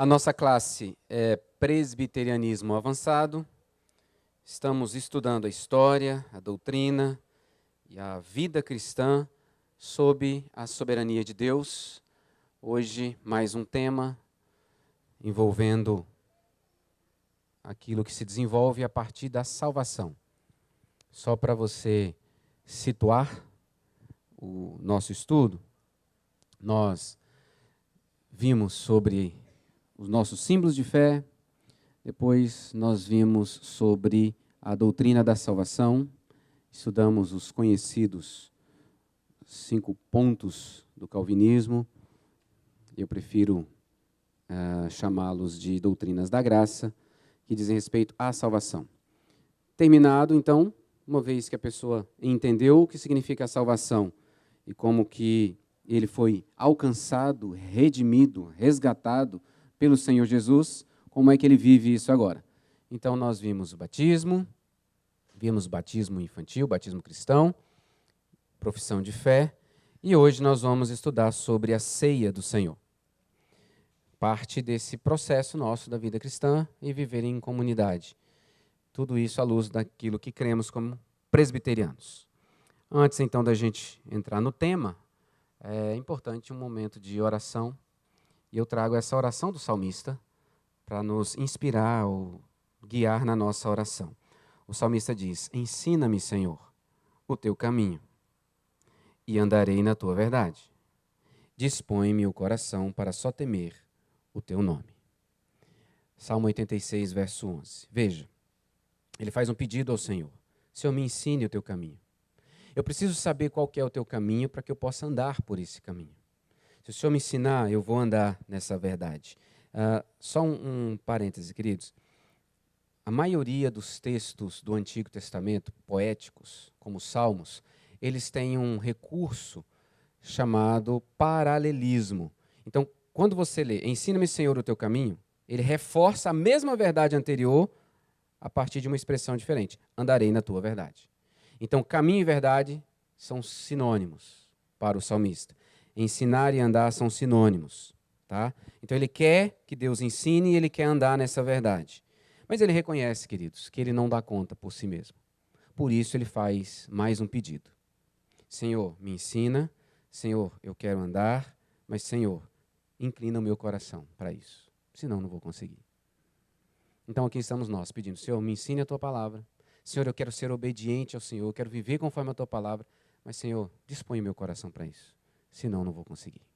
A nossa classe é Presbiterianismo Avançado. Estamos estudando a história, a doutrina e a vida cristã sob a soberania de Deus. Hoje, mais um tema envolvendo aquilo que se desenvolve a partir da salvação. Só para você situar o nosso estudo, nós vimos sobre os nossos símbolos de fé, depois nós vimos sobre a doutrina da salvação, estudamos os conhecidos 5 pontos do calvinismo, eu prefiro chamá-los de doutrinas da graça, que dizem respeito à salvação. Terminado, então, uma vez que a pessoa entendeu o que significa a salvação e como que ele foi alcançado, redimido, resgatado pelo Senhor Jesus, como é que ele vive isso agora? Então, nós vimos o batismo infantil, batismo cristão, profissão de fé, e hoje nós vamos estudar sobre a ceia do Senhor. Parte desse processo nosso da vida cristã e viver em comunidade. Tudo isso à luz daquilo que cremos como presbiterianos. Antes, então, da gente entrar no tema, é importante um momento de oração, e eu trago essa oração do salmista para nos inspirar ou guiar na nossa oração. O salmista diz: ensina-me, Senhor, o teu caminho, e andarei na tua verdade. Dispõe-me o coração para só temer o teu nome. Salmo 86, verso 11. Veja, ele faz um pedido ao Senhor. Senhor, me ensine o teu caminho. Eu preciso saber qual que é o teu caminho para que eu possa andar por esse caminho. Se o Senhor me ensinar, eu vou andar nessa verdade. Só um parêntese, queridos. A maioria dos textos do Antigo Testamento, poéticos, como os Salmos, eles têm um recurso chamado paralelismo. Então, quando você lê, ensina-me, Senhor, o teu caminho, ele reforça a mesma verdade anterior a partir de uma expressão diferente. Andarei na tua verdade. Então, caminho e verdade são sinônimos para o salmista. Ensinar e andar são sinônimos. Tá? Então, ele quer que Deus ensine e ele quer andar nessa verdade. Mas ele reconhece, queridos, que ele não dá conta por si mesmo. Por isso, ele faz mais um pedido. Senhor, me ensina. Senhor, eu quero andar. Mas, Senhor, inclina o meu coração para isso. Senão, não vou conseguir. Então, aqui estamos nós pedindo: Senhor, me ensine a tua palavra. Senhor, eu quero ser obediente ao Senhor, eu quero viver conforme a tua palavra. Mas, Senhor, dispõe o meu coração para isso. Senão, não vou conseguir.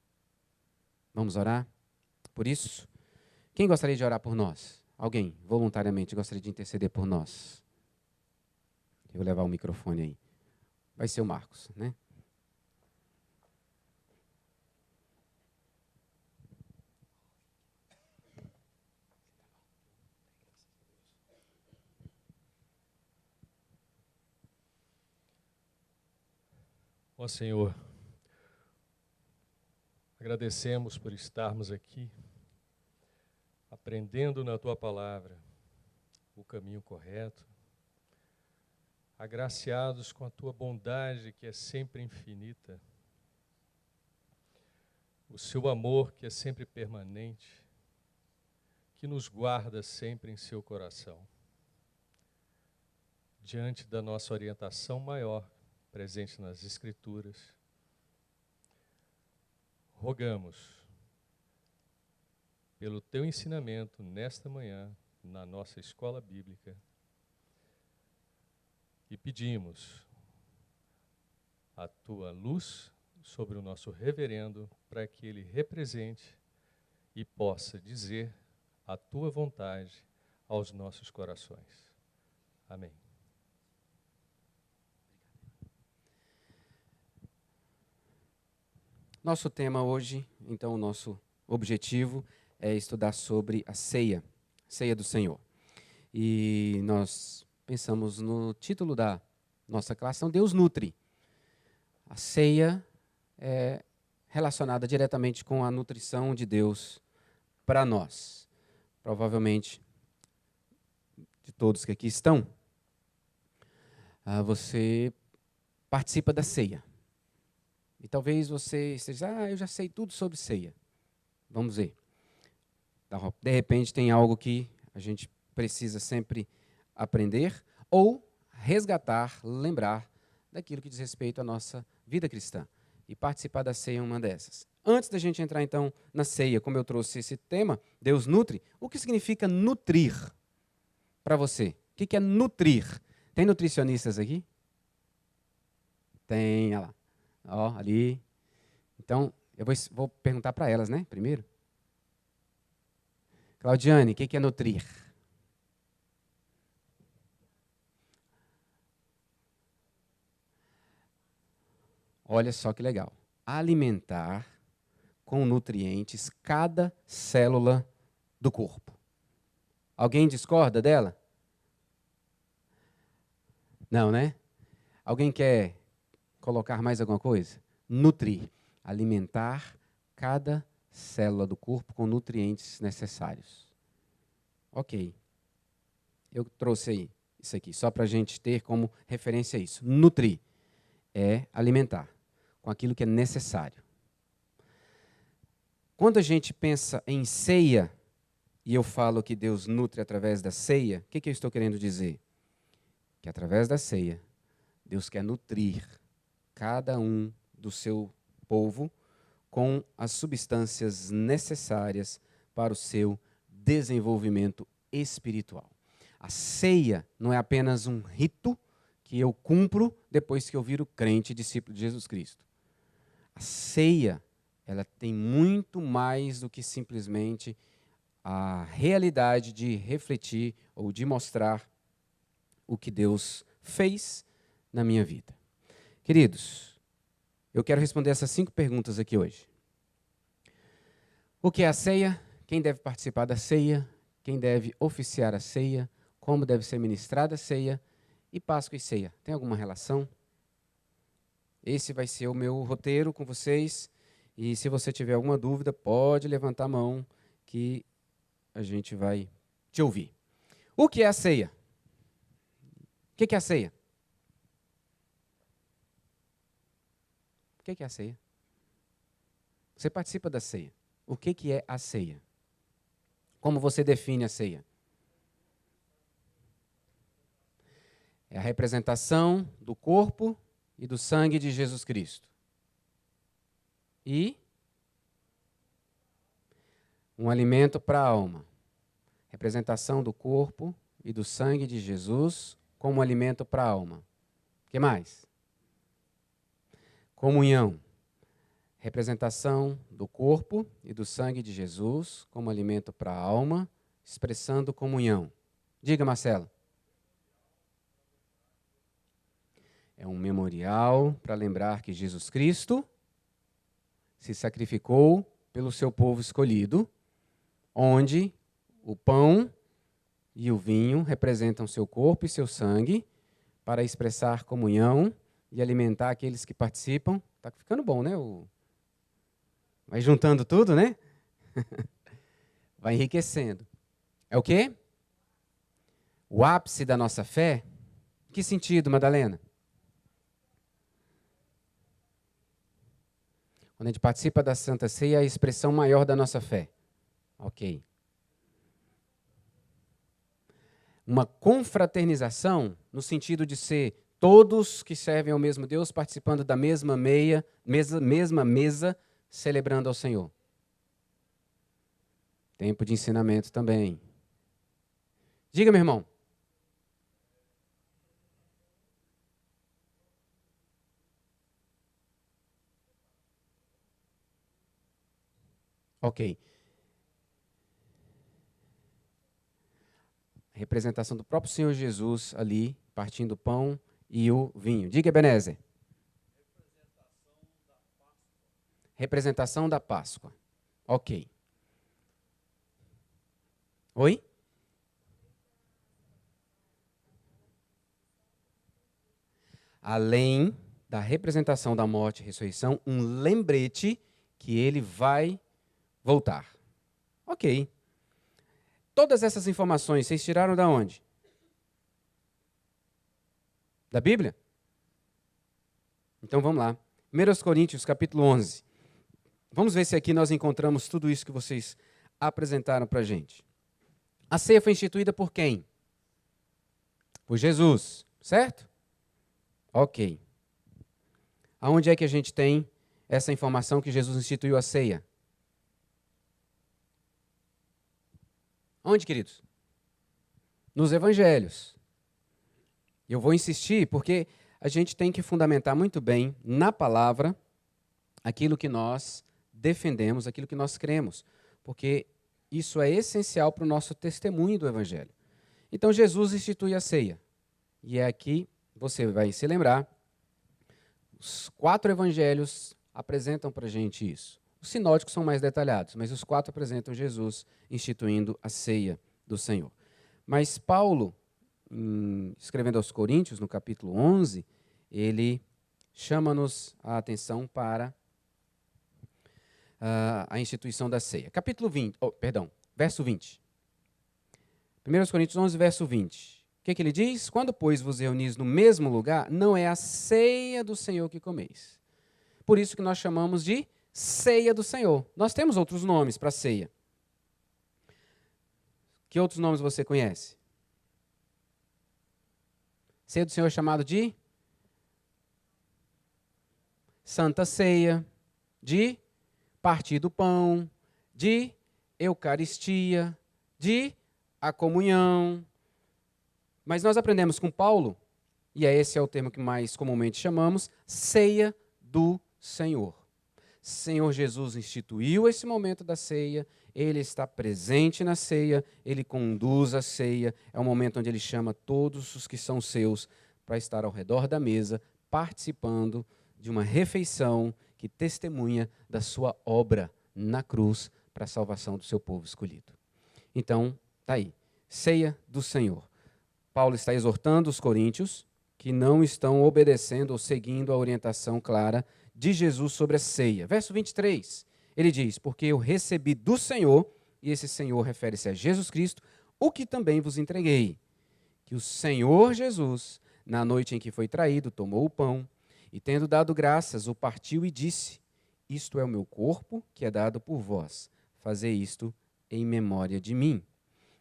Vamos orar? Por isso, quem gostaria de orar por nós? Alguém, voluntariamente, gostaria de interceder por nós? Eu vou levar o microfone aí. Vai ser o Marcos, né? Ó Senhor, agradecemos por estarmos aqui, aprendendo na Tua palavra o caminho correto, agraciados com a Tua bondade que é sempre infinita, o Seu amor que é sempre permanente, que nos guarda sempre em Seu coração. Diante da nossa orientação maior, presente nas Escrituras, rogamos pelo Teu ensinamento nesta manhã, na nossa escola bíblica, e pedimos a Tua luz sobre o nosso reverendo, para que ele represente e possa dizer a Tua vontade aos nossos corações. Amém. Nosso tema hoje, então, o nosso objetivo é estudar sobre a ceia do Senhor. E nós pensamos no título da nossa classe, então Deus nutre. A ceia é relacionada diretamente com a nutrição de Deus para nós. Provavelmente, de todos que aqui estão, você participa da ceia. E talvez você esteja, eu já sei tudo sobre ceia. Vamos ver. De repente tem algo que a gente precisa sempre aprender ou resgatar, lembrar daquilo que diz respeito à nossa vida cristã. E participar da ceia é uma dessas. Antes da gente entrar, então, na ceia, como eu trouxe esse tema, Deus nutre, o que significa nutrir para você? O que é nutrir? Tem nutricionistas aqui? Tem, olha lá. Ó, ali. Então, eu vou perguntar para elas, né, primeiro. Claudiane, o que é nutrir? Olha só que legal. Alimentar com nutrientes cada célula do corpo. Alguém discorda dela? Não, né? Alguém quer colocar mais alguma coisa? Nutrir. Alimentar cada célula do corpo com nutrientes necessários. Ok. Eu trouxe aí isso aqui, só para a gente ter como referência isso. Nutrir é alimentar com aquilo que é necessário. Quando a gente pensa em ceia, e eu falo que Deus nutre através da ceia, o que eu estou querendo dizer? Que através da ceia, Deus quer nutrir cada um do seu povo com as substâncias necessárias para o seu desenvolvimento espiritual. A ceia não é apenas um rito que eu cumpro depois que eu viro crente e discípulo de Jesus Cristo. A ceia, ela tem muito mais do que simplesmente a realidade de refletir ou de mostrar o que Deus fez na minha vida. Queridos, eu quero responder essas 5 perguntas aqui hoje. O que é a ceia? Quem deve participar da ceia? Quem deve oficiar a ceia? Como deve ser ministrada a ceia? E Páscoa e ceia, tem alguma relação? Esse vai ser o meu roteiro com vocês. E se você tiver alguma dúvida, pode levantar a mão que a gente vai te ouvir. O que é a ceia? O que é a ceia? O que é a ceia? Você participa da ceia. O que é a ceia? Como você define a ceia? É a representação do corpo e do sangue de Jesus Cristo. E um alimento para a alma. Representação do corpo e do sangue de Jesus como alimento para a alma. O que mais? Comunhão. Representação do corpo e do sangue de Jesus como alimento para a alma, expressando comunhão. Diga, Marcelo. É um memorial para lembrar que Jesus Cristo se sacrificou pelo seu povo escolhido, onde o pão e o vinho representam seu corpo e seu sangue para expressar comunhão e alimentar aqueles que participam. Está ficando bom, né? Vai juntando tudo, né? Vai enriquecendo. É o quê? O ápice da nossa fé? Que sentido, Madalena? Quando a gente participa da Santa Ceia, é a expressão maior da nossa fé. Ok. Uma confraternização, no sentido de ser todos que servem ao mesmo Deus, participando da mesma mesa, celebrando ao Senhor. Tempo de ensinamento também. Diga, meu irmão. Ok. Representação do próprio Senhor Jesus ali, partindo o pão e o vinho. Diga, Ebenezer. Representação da Páscoa. Ok. Oi? Além da representação da morte e ressurreição, um lembrete que ele vai voltar. Ok. Todas essas informações, vocês tiraram da onde? Da Bíblia? Então vamos lá. 1 Coríntios, capítulo 11. Vamos ver se aqui nós encontramos tudo isso que vocês apresentaram para a gente. A ceia foi instituída por quem? Por Jesus, certo? Ok. Aonde é que a gente tem essa informação que Jesus instituiu a ceia? Onde, queridos? Nos evangelhos. Eu vou insistir porque a gente tem que fundamentar muito bem na palavra aquilo que nós defendemos, aquilo que nós cremos, porque isso é essencial para o nosso testemunho do evangelho. Então Jesus institui a ceia. E é aqui, você vai se lembrar, os 4 evangelhos apresentam para a gente isso. Os sinóticos são mais detalhados, mas os 4 apresentam Jesus instituindo a ceia do Senhor. Mas Paulo, escrevendo aos Coríntios, no capítulo 11, ele chama-nos a atenção para a instituição da ceia. Capítulo 20, verso 20. 1 Coríntios 11, verso 20. O que ele diz? Quando, pois, vos reunis no mesmo lugar, não é a ceia do Senhor que comeis. Por isso que nós chamamos de ceia do Senhor. Nós temos outros nomes para ceia. Que outros nomes você conhece? Ceia do Senhor é chamado de Santa Ceia, de partir do pão, de Eucaristia, de a comunhão. Mas nós aprendemos com Paulo, e esse é o termo que mais comumente chamamos, ceia do Senhor. Senhor Jesus instituiu esse momento da ceia, ele está presente na ceia, ele conduz a ceia, é um momento onde ele chama todos os que são seus para estar ao redor da mesa, participando de uma refeição que testemunha da sua obra na cruz para a salvação do seu povo escolhido. Então, está aí, ceia do Senhor. Paulo está exortando os coríntios que não estão obedecendo ou seguindo a orientação clara de Jesus sobre a ceia. Verso 23, ele diz, porque eu recebi do Senhor, e esse Senhor refere-se a Jesus Cristo, o que também vos entreguei, que o Senhor Jesus, na noite em que foi traído, tomou o pão, e tendo dado graças, o partiu e disse, isto é o meu corpo, que é dado por vós, fazei isto em memória de mim.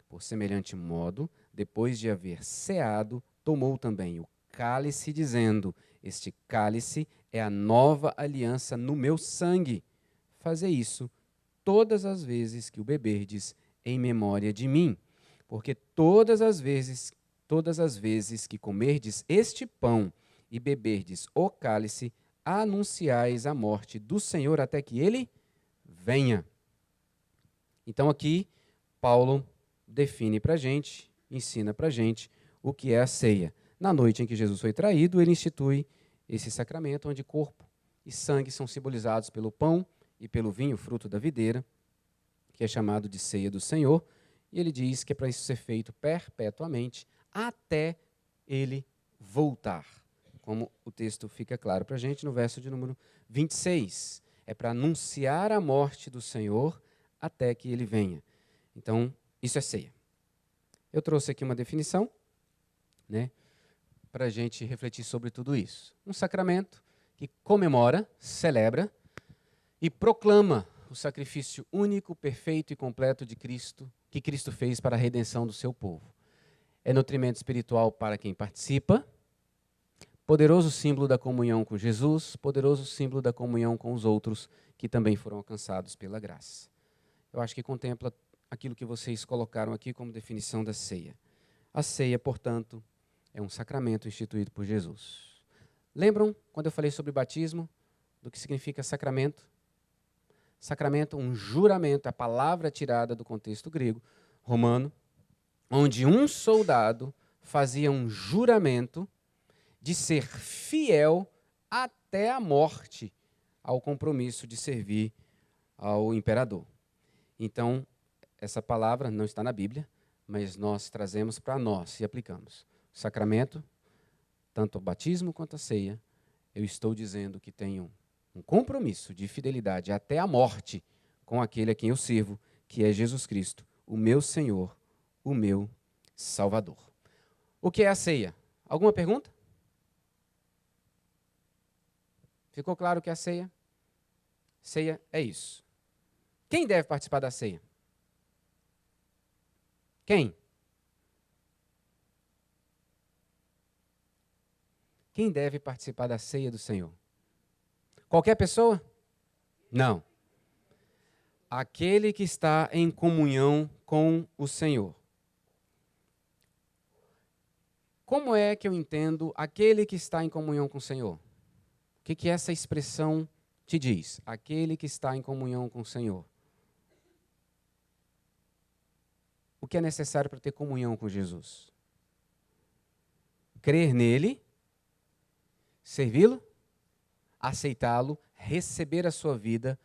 Por semelhante modo, depois de haver ceado, tomou também o cálice, dizendo, este cálice é a nova aliança no meu sangue. Fazei isso todas as vezes que o beberdes em memória de mim. Porque todas as vezes que comerdes este pão e beberdes o cálice, anunciais a morte do Senhor até que ele venha. Então aqui, Paulo define para a gente, ensina para a gente o que é a ceia. Na noite em que Jesus foi traído, ele institui esse sacramento onde corpo e sangue são simbolizados pelo pão e pelo vinho, fruto da videira, que é chamado de ceia do Senhor, e ele diz que é para isso ser feito perpetuamente até ele voltar. Como o texto fica claro para a gente no verso de número 26. É para anunciar a morte do Senhor até que ele venha. Então, isso é ceia. Eu trouxe aqui uma definição, né, para a gente refletir sobre tudo isso. Um sacramento que comemora, celebra e proclama o sacrifício único, perfeito e completo de Cristo, que Cristo fez para a redenção do seu povo. É nutrimento espiritual para quem participa, poderoso símbolo da comunhão com Jesus, poderoso símbolo da comunhão com os outros que também foram alcançados pela graça. Eu acho que contempla aquilo que vocês colocaram aqui como definição da ceia. A ceia, portanto, é um sacramento instituído por Jesus. Lembram quando eu falei sobre batismo, do que significa sacramento? Sacramento, um juramento, a palavra tirada do contexto grego, romano, onde um soldado fazia um juramento de ser fiel até a morte ao compromisso de servir ao imperador. Então, essa palavra não está na Bíblia, mas nós trazemos para nós e aplicamos. O sacramento, tanto o batismo quanto a ceia, eu estou dizendo que tenho um compromisso de fidelidade até a morte com aquele a quem eu sirvo, que é Jesus Cristo, o meu Senhor, o meu Salvador. O que é a ceia? Alguma pergunta? Ficou claro o que é a ceia? Ceia é isso. Quem deve participar da ceia? Quem? Quem deve participar da ceia do Senhor? Qualquer pessoa? Não. Aquele que está em comunhão com o Senhor. Como é que eu entendo aquele que está em comunhão com o Senhor? O que essa expressão te diz? Aquele que está em comunhão com o Senhor. O que é necessário para ter comunhão com Jesus? Crer nele, servi-lo, aceitá-lo, receber a sua vida,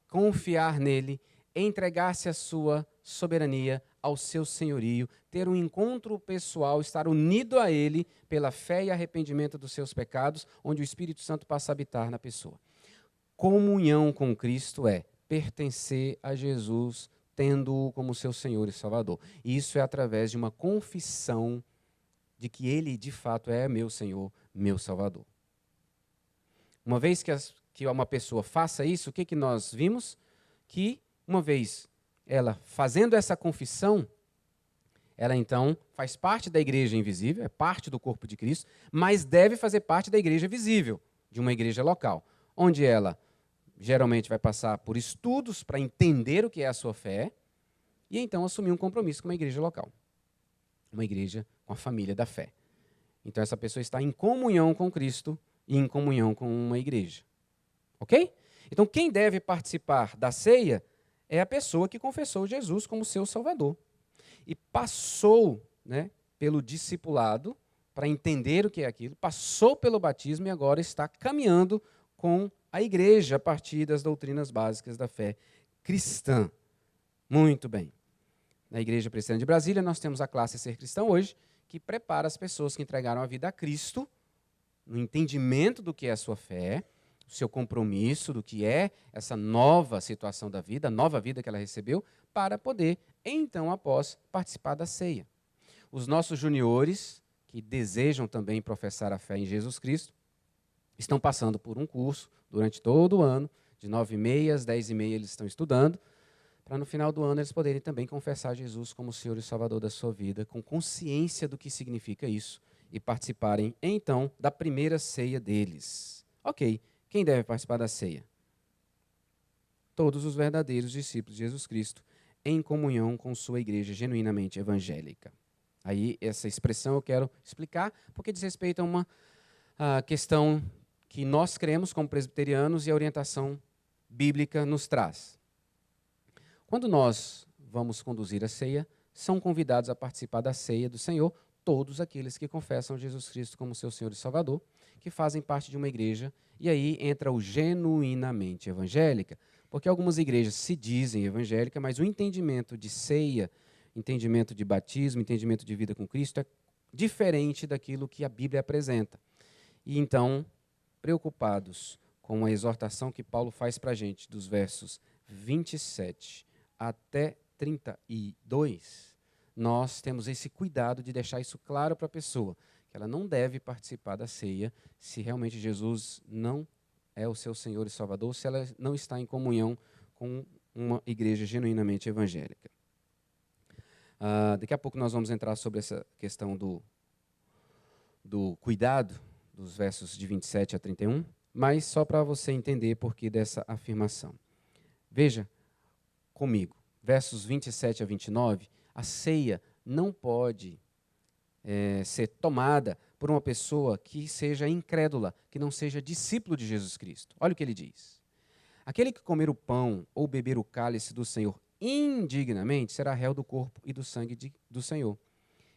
confiar nele, entregar-se à sua soberania, ao seu senhorio, ter um encontro pessoal, estar unido a ele pela fé e arrependimento dos seus pecados, onde o Espírito Santo passa a habitar na pessoa. Comunhão com Cristo é pertencer a Jesus, tendo-o como seu Senhor e Salvador. E isso é através de uma confissão de que ele, de fato, é meu Senhor, meu Salvador. Uma vez que uma pessoa faça isso, o que nós vimos? Que, uma vez ela fazendo essa confissão, ela então faz parte da igreja invisível, é parte do corpo de Cristo, mas deve fazer parte da igreja visível, de uma igreja local, onde ela geralmente vai passar por estudos para entender o que é a sua fé e então assumir um compromisso com uma igreja local, uma igreja com a família da fé. Então essa pessoa está em comunhão com Cristo e em comunhão com uma igreja. Ok? Então quem deve participar da ceia é a pessoa que confessou Jesus como seu Salvador e passou, pelo discipulado para entender o que é aquilo, passou pelo batismo e agora está caminhando com a igreja a partir das doutrinas básicas da fé cristã. Muito bem. Na Igreja Presbiteriana de Brasília, nós temos a classe Ser Cristão hoje, que prepara as pessoas que entregaram a vida a Cristo, no entendimento do que é a sua fé, o seu compromisso, do que é essa nova situação da vida, a nova vida que ela recebeu, para poder, então, após, participar da ceia. Os nossos juniores, que desejam também professar a fé em Jesus Cristo, estão passando por um curso durante todo o ano, de 9h30 às 10h30 eles estão estudando, para no final do ano eles poderem também confessar Jesus como Senhor e Salvador da sua vida, com consciência do que significa isso, e participarem, então, da primeira ceia deles. Ok, quem deve participar da ceia? Todos os verdadeiros discípulos de Jesus Cristo, em comunhão com sua igreja genuinamente evangélica. Aí, essa expressão eu quero explicar, porque diz respeito a uma questão que nós cremos como presbiterianos e a orientação bíblica nos traz. Quando nós vamos conduzir a ceia, são convidados a participar da ceia do Senhor todos aqueles que confessam Jesus Cristo como seu Senhor e Salvador, que fazem parte de uma igreja, e aí entra o genuinamente evangélica, porque algumas igrejas se dizem evangélicas, mas o entendimento de ceia, entendimento de batismo, entendimento de vida com Cristo é diferente daquilo que a Bíblia apresenta. E então, preocupados com a exortação que Paulo faz para a gente, dos versos 27 até 32, nós temos esse cuidado de deixar isso claro para a pessoa, que ela não deve participar da ceia se realmente Jesus não é o seu Senhor e Salvador, se ela não está em comunhão com uma igreja genuinamente evangélica. Daqui a pouco nós vamos entrar sobre essa questão do cuidado, dos versos de 27 a 31, mas só para você entender por que dessa afirmação. Veja comigo, versos 27 a 29, a ceia não pode ser tomada por uma pessoa que seja incrédula, que não seja discípulo de Jesus Cristo. Olha o que ele diz. Aquele que comer o pão ou beber o cálice do Senhor indignamente será réu do corpo e do sangue do Senhor.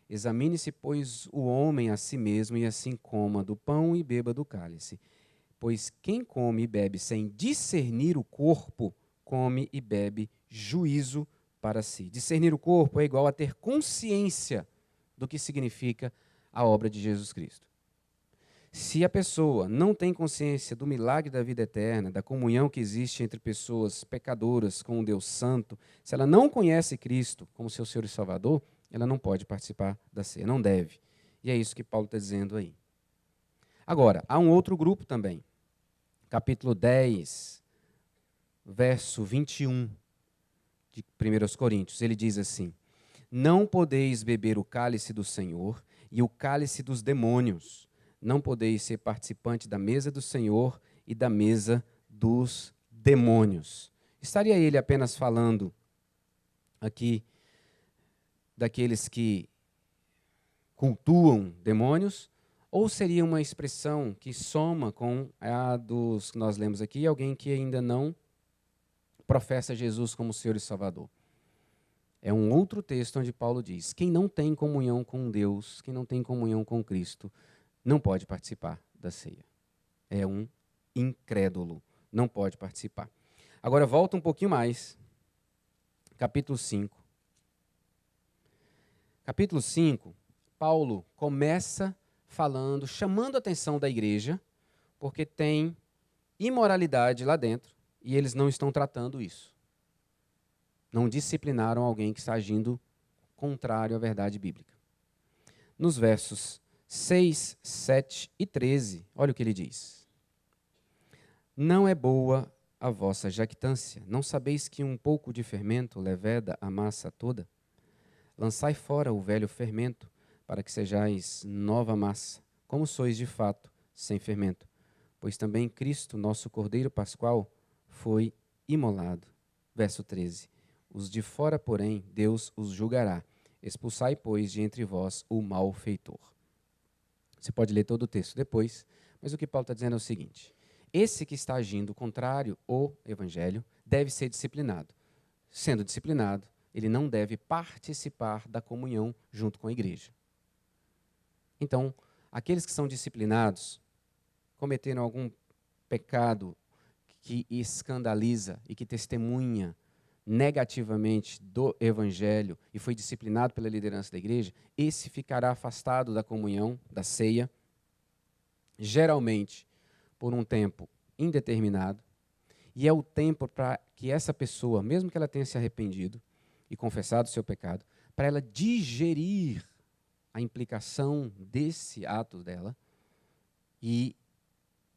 Examine-se, pois, o homem a si mesmo, e assim coma do pão e beba do cálice. Pois quem come e bebe sem discernir o corpo, come e bebe juízo para si. Discernir o corpo é igual a ter consciência do que significa a obra de Jesus Cristo. Se a pessoa não tem consciência do milagre da vida eterna, da comunhão que existe entre pessoas pecadoras com um Deus santo, se ela não conhece Cristo como seu Senhor e Salvador, ela não pode participar da ceia, não deve. E é isso que Paulo está dizendo aí. Agora, há um outro grupo também. Capítulo 10, verso 21 de 1 Coríntios. Ele diz assim: Não podeis beber o cálice do Senhor e o cálice dos demônios. Não podeis ser participante da mesa do Senhor e da mesa dos demônios. Estaria ele apenas falando aqui daqueles que cultuam demônios, ou seria uma expressão que soma com a dos que nós lemos aqui, alguém que ainda não professa Jesus como Senhor e Salvador? É um outro texto onde Paulo diz: quem não tem comunhão com Deus, quem não tem comunhão com Cristo, não pode participar da ceia. É um incrédulo, não pode participar. Agora volta um pouquinho mais, capítulo 5. Capítulo 5, Paulo começa falando, chamando a atenção da igreja, porque tem imoralidade lá dentro e eles não estão tratando isso. Não disciplinaram alguém que está agindo contrário à verdade bíblica. Nos versos 6, 7 e 13, olha o que ele diz. Não é boa a vossa jactância. Não sabeis que um pouco de fermento leveda a massa toda? Lançai fora o velho fermento, para que sejais nova massa, como sois de fato, sem fermento. Pois também Cristo, nosso Cordeiro Pascual, foi imolado. Verso 13. Os de fora, porém, Deus os julgará. Expulsai, pois, de entre vós o malfeitor. Você pode ler todo o texto depois, mas o que Paulo está dizendo é o seguinte: esse que está agindo contrário ao evangelho deve ser disciplinado. Sendo disciplinado, ele não deve participar da comunhão junto com a igreja. Então, aqueles que são disciplinados, cometeram algum pecado que escandaliza e que testemunha negativamente do evangelho e foi disciplinado pela liderança da igreja, esse ficará afastado da comunhão, da ceia, geralmente por um tempo indeterminado, e é o tempo para que essa pessoa, mesmo que ela tenha se arrependido e confessado o seu pecado, para ela digerir a implicação desse ato dela e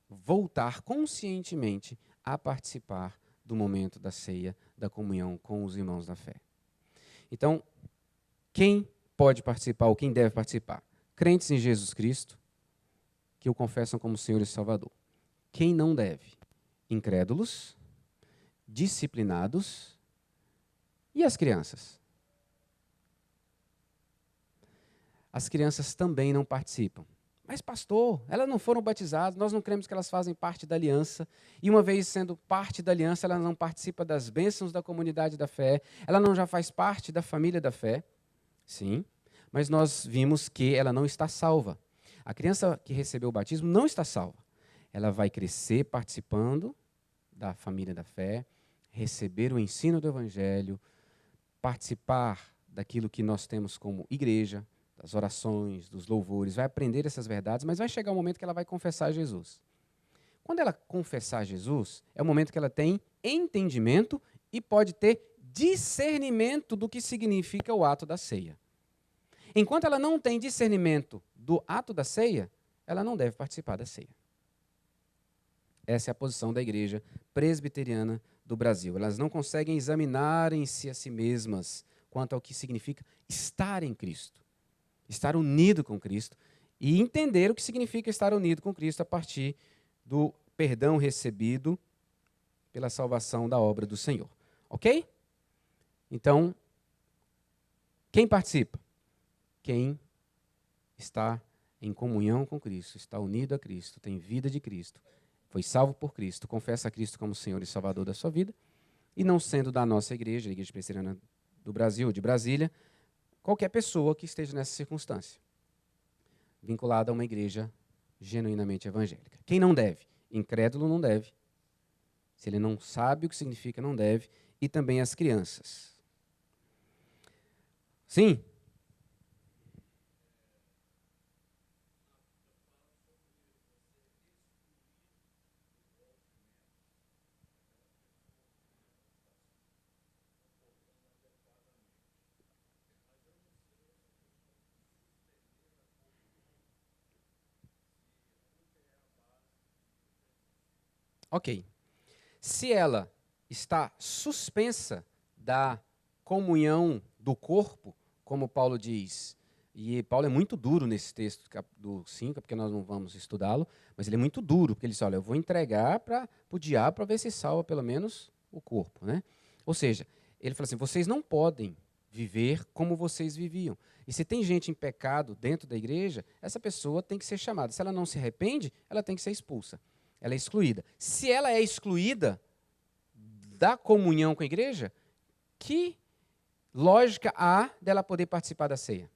voltar conscientemente a participar do momento da ceia, da comunhão com os irmãos da fé. Então, quem pode participar ou quem deve participar? Crentes em Jesus Cristo, que o confessam como Senhor e Salvador. Quem não deve? Incrédulos, disciplinados e as crianças. As crianças também não participam. Mas, pastor, elas não foram batizadas, nós não cremos que elas fazem parte da aliança. E uma vez sendo parte da aliança, ela não participa das bênçãos da comunidade da fé. Ela não já faz parte da família da fé. Sim, mas nós vimos que ela não está salva. A criança que recebeu o batismo não está salva. Ela vai crescer participando da família da fé, receber o ensino do evangelho, participar daquilo que nós temos como igreja, das orações, dos louvores, vai aprender essas verdades, mas vai chegar um momento que ela vai confessar Jesus. Quando ela confessar Jesus, é o momento que ela tem entendimento e pode ter discernimento do que significa o ato da ceia. Enquanto ela não tem discernimento do ato da ceia, ela não deve participar da ceia. Essa é a posição da igreja presbiteriana do Brasil. Elas não conseguem examinar em si a si mesmas quanto ao que significa estar em Cristo. Estar unido com Cristo e entender o que significa estar unido com Cristo a partir do perdão recebido pela salvação da obra do Senhor. Ok? Então, quem participa? Quem está em comunhão com Cristo, está unido a Cristo, tem vida de Cristo, foi salvo por Cristo, confessa a Cristo como Senhor e Salvador da sua vida, e não sendo da nossa igreja, a Igreja Presbiteriana do Brasil, de Brasília, qualquer pessoa que esteja nessa circunstância, vinculada a uma igreja genuinamente evangélica. Quem não deve? Incrédulo não deve. Se ele não sabe o que significa, não deve. E também as crianças. Sim? Ok. Se ela está suspensa da comunhão do corpo como Paulo diz, e Paulo é muito duro nesse texto do 5, porque nós não vamos estudá-lo, mas ele é muito duro, porque ele diz, olha, eu vou entregar para o diabo para ver se salva pelo menos o corpo, né? Ou seja, ele fala assim, vocês não podem viver como vocês viviam. E se tem gente em pecado dentro da igreja, essa pessoa tem que ser chamada. Se ela não se arrepende, ela tem que ser expulsa. Ela é excluída. Se ela é excluída da comunhão com a igreja, que lógica há dela poder participar da ceia?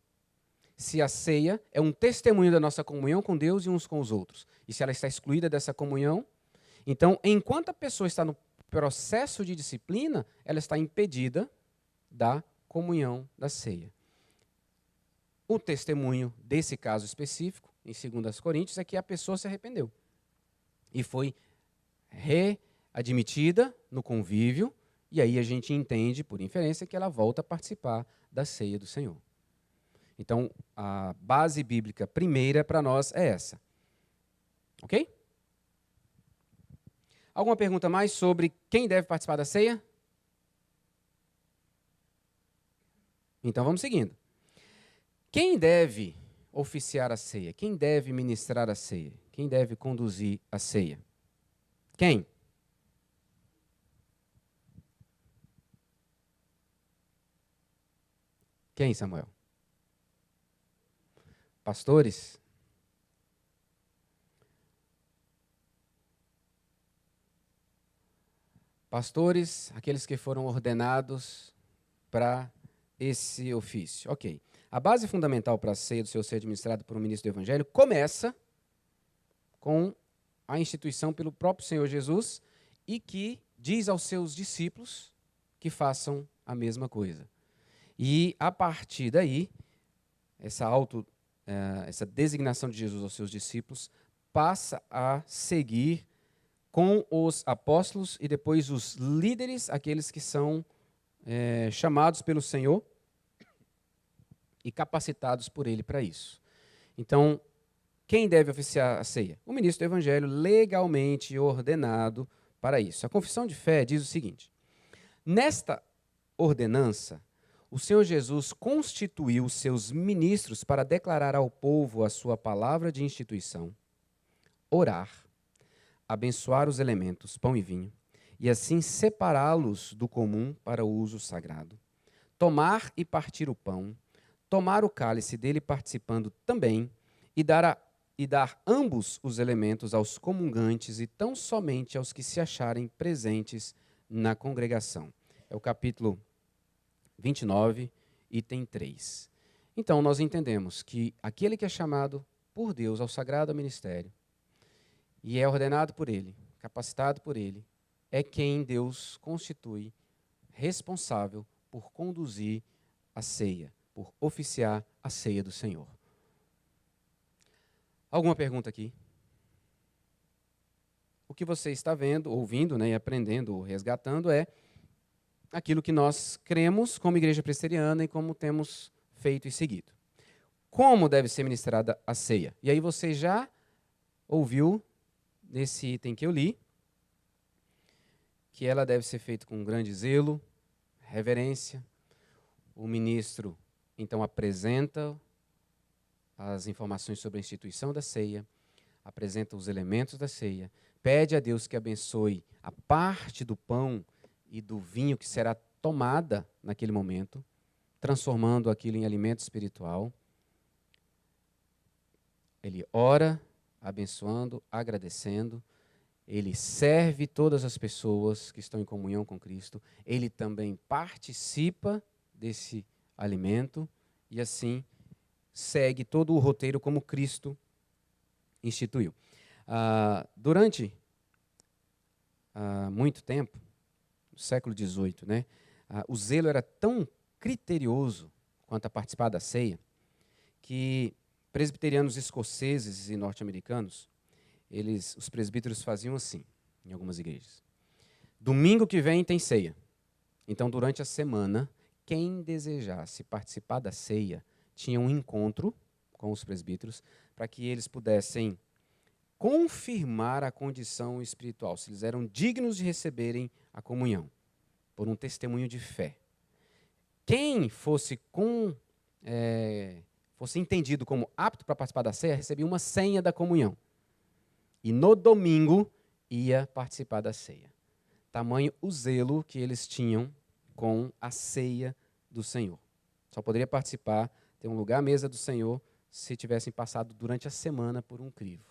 Se a ceia é um testemunho da nossa comunhão com Deus e uns com os outros. E se ela está excluída dessa comunhão, então, enquanto a pessoa está no processo de disciplina, ela está impedida da comunhão da ceia. O testemunho desse caso específico, em 2 Coríntios, é que a pessoa se arrependeu e foi readmitida no convívio, e aí a gente entende, por inferência, que ela volta a participar da ceia do Senhor. Então, a base bíblica primeira para nós é essa. Ok? Alguma pergunta mais sobre quem deve participar da ceia? Então vamos seguindo. Quem deve oficiar a ceia? Quem deve ministrar a ceia? Quem deve conduzir a ceia? Quem? Quem, Samuel? Pastores? Pastores, aqueles que foram ordenados para esse ofício. Ok. A base fundamental para a ceia do Senhor ser administrada por um ministro do Evangelho começa com a instituição pelo próprio Senhor Jesus e que diz aos seus discípulos que façam a mesma coisa. E, a partir daí, essa designação de Jesus aos seus discípulos passa a seguir com os apóstolos e depois os líderes, aqueles que são chamados pelo Senhor e capacitados por Ele para isso. Então, quem deve oficiar a ceia? O ministro do Evangelho, legalmente ordenado para isso. A confissão de fé diz o seguinte: nesta ordenança, o Senhor Jesus constituiu seus ministros para declarar ao povo a sua palavra de instituição, orar, abençoar os elementos, pão e vinho, e assim separá-los do comum para o uso sagrado, tomar e partir o pão, tomar o cálice dele participando também, e dar ambos os elementos aos comungantes e tão somente aos que se acharem presentes na congregação. É o capítulo 29, item 3. Então, nós entendemos que aquele que é chamado por Deus ao sagrado ministério e é ordenado por Ele, capacitado por Ele, é quem Deus constitui responsável por conduzir a ceia, por oficiar a ceia do Senhor. Alguma pergunta aqui? O que você está vendo, ouvindo, né, e aprendendo, ou resgatando é aquilo que nós cremos como igreja presbiteriana e como temos feito e seguido. Como deve ser ministrada a ceia? E aí você já ouviu nesse item que eu li, que ela deve ser feita com grande zelo, reverência. O ministro, então, apresenta as informações sobre a instituição da ceia, apresenta os elementos da ceia, pede a Deus que abençoe a parte do pão e do vinho que será tomada naquele momento, transformando aquilo em alimento espiritual. Ele ora, abençoando, agradecendo. Ele serve todas as pessoas que estão em comunhão com Cristo. Ele também participa desse alimento e assim segue todo o roteiro como Cristo instituiu. Durante muito tempo, no século XVIII, né, o zelo era tão criterioso quanto a participar da ceia, que presbiterianos escoceses e norte-americanos, os presbíteros faziam assim, em algumas igrejas. Domingo que vem tem ceia. Então, durante a semana, quem desejasse participar da ceia tinha um encontro com os presbíteros para que eles pudessem confirmar a condição espiritual, se eles eram dignos de receberem a comunhão, por um testemunho de fé. Quem fosse fosse entendido como apto para participar da ceia, recebia uma senha da comunhão. E no domingo ia participar da ceia. Tamanho o zelo que eles tinham com a ceia do Senhor. Só poderia participar, ter um lugar à mesa do Senhor, se tivessem passado durante a semana por um crivo.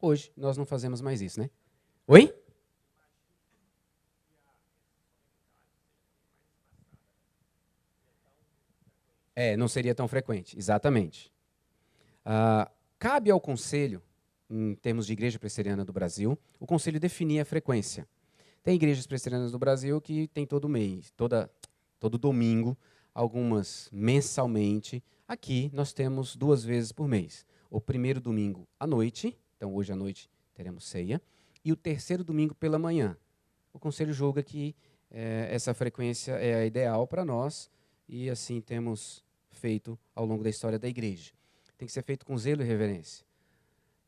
Hoje, nós não fazemos mais isso, né? Oi? Não seria tão frequente, exatamente. Cabe ao Conselho, em termos de Igreja Presbiteriana do Brasil, o Conselho definir a frequência. Tem igrejas presbiterianas do Brasil que tem todo mês, todo domingo, algumas mensalmente. Aqui nós temos 2 vezes por mês. O primeiro domingo à noite, então hoje à noite teremos ceia, e o terceiro domingo pela manhã. O Conselho julga que essa frequência é a ideal para nós e assim temos feito ao longo da história da igreja. Tem que ser feito com zelo e reverência.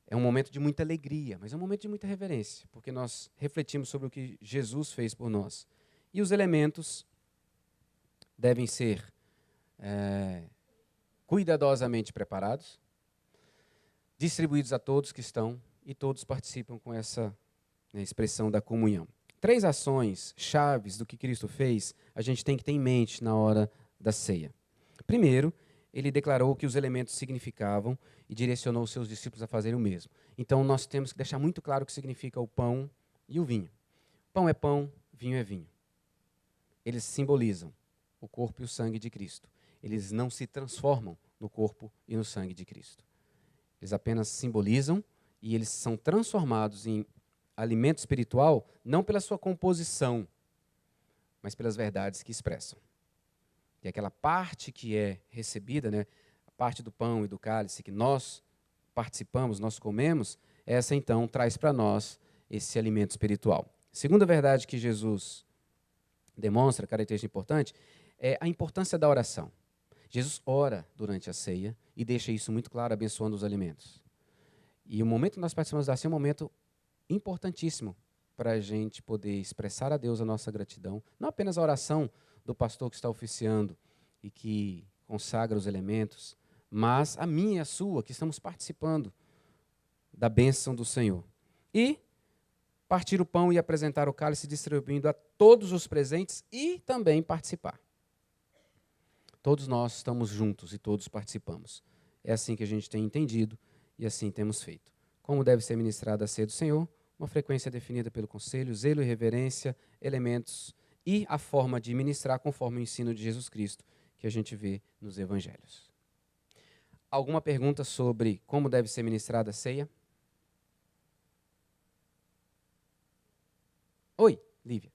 É um momento de muita alegria, mas é um momento de muita reverência, porque nós refletimos sobre o que Jesus fez por nós. E os elementos devem ser cuidadosamente preparados, distribuídos a todos que estão, e todos participam com essa expressão da comunhão. 3 ações chaves do que Cristo fez, a gente tem que ter em mente na hora da ceia. Primeiro, ele declarou que os elementos significavam e direcionou os seus discípulos a fazerem o mesmo. Então, nós temos que deixar muito claro o que significa o pão e o vinho. Pão é pão, vinho é vinho. Eles simbolizam o corpo e o sangue de Cristo. Eles não se transformam no corpo e no sangue de Cristo. Eles apenas simbolizam e eles são transformados em alimento espiritual não pela sua composição, mas pelas verdades que expressam. E aquela parte que é recebida, né, a parte do pão e do cálice que nós participamos, nós comemos, essa então traz para nós esse alimento espiritual. Segunda verdade que Jesus demonstra, característica importante, é a importância da oração. Jesus ora durante a ceia e deixa isso muito claro, abençoando os alimentos. E o momento que nós participamos da ceia é um momento importantíssimo para a gente poder expressar a Deus a nossa gratidão. Não apenas a oração do pastor que está oficiando e que consagra os elementos, mas a minha e a sua, que estamos participando da bênção do Senhor. E partir o pão e apresentar o cálice, distribuindo a todos os presentes e também participar. Todos nós estamos juntos e todos participamos. É assim que a gente tem entendido e assim temos feito. Como deve ser ministrada a ceia do Senhor? Uma frequência definida pelo conselho, zelo e reverência, elementos e a forma de ministrar conforme o ensino de Jesus Cristo que a gente vê nos evangelhos. Alguma pergunta sobre como deve ser ministrada a ceia? Oi, Lívia.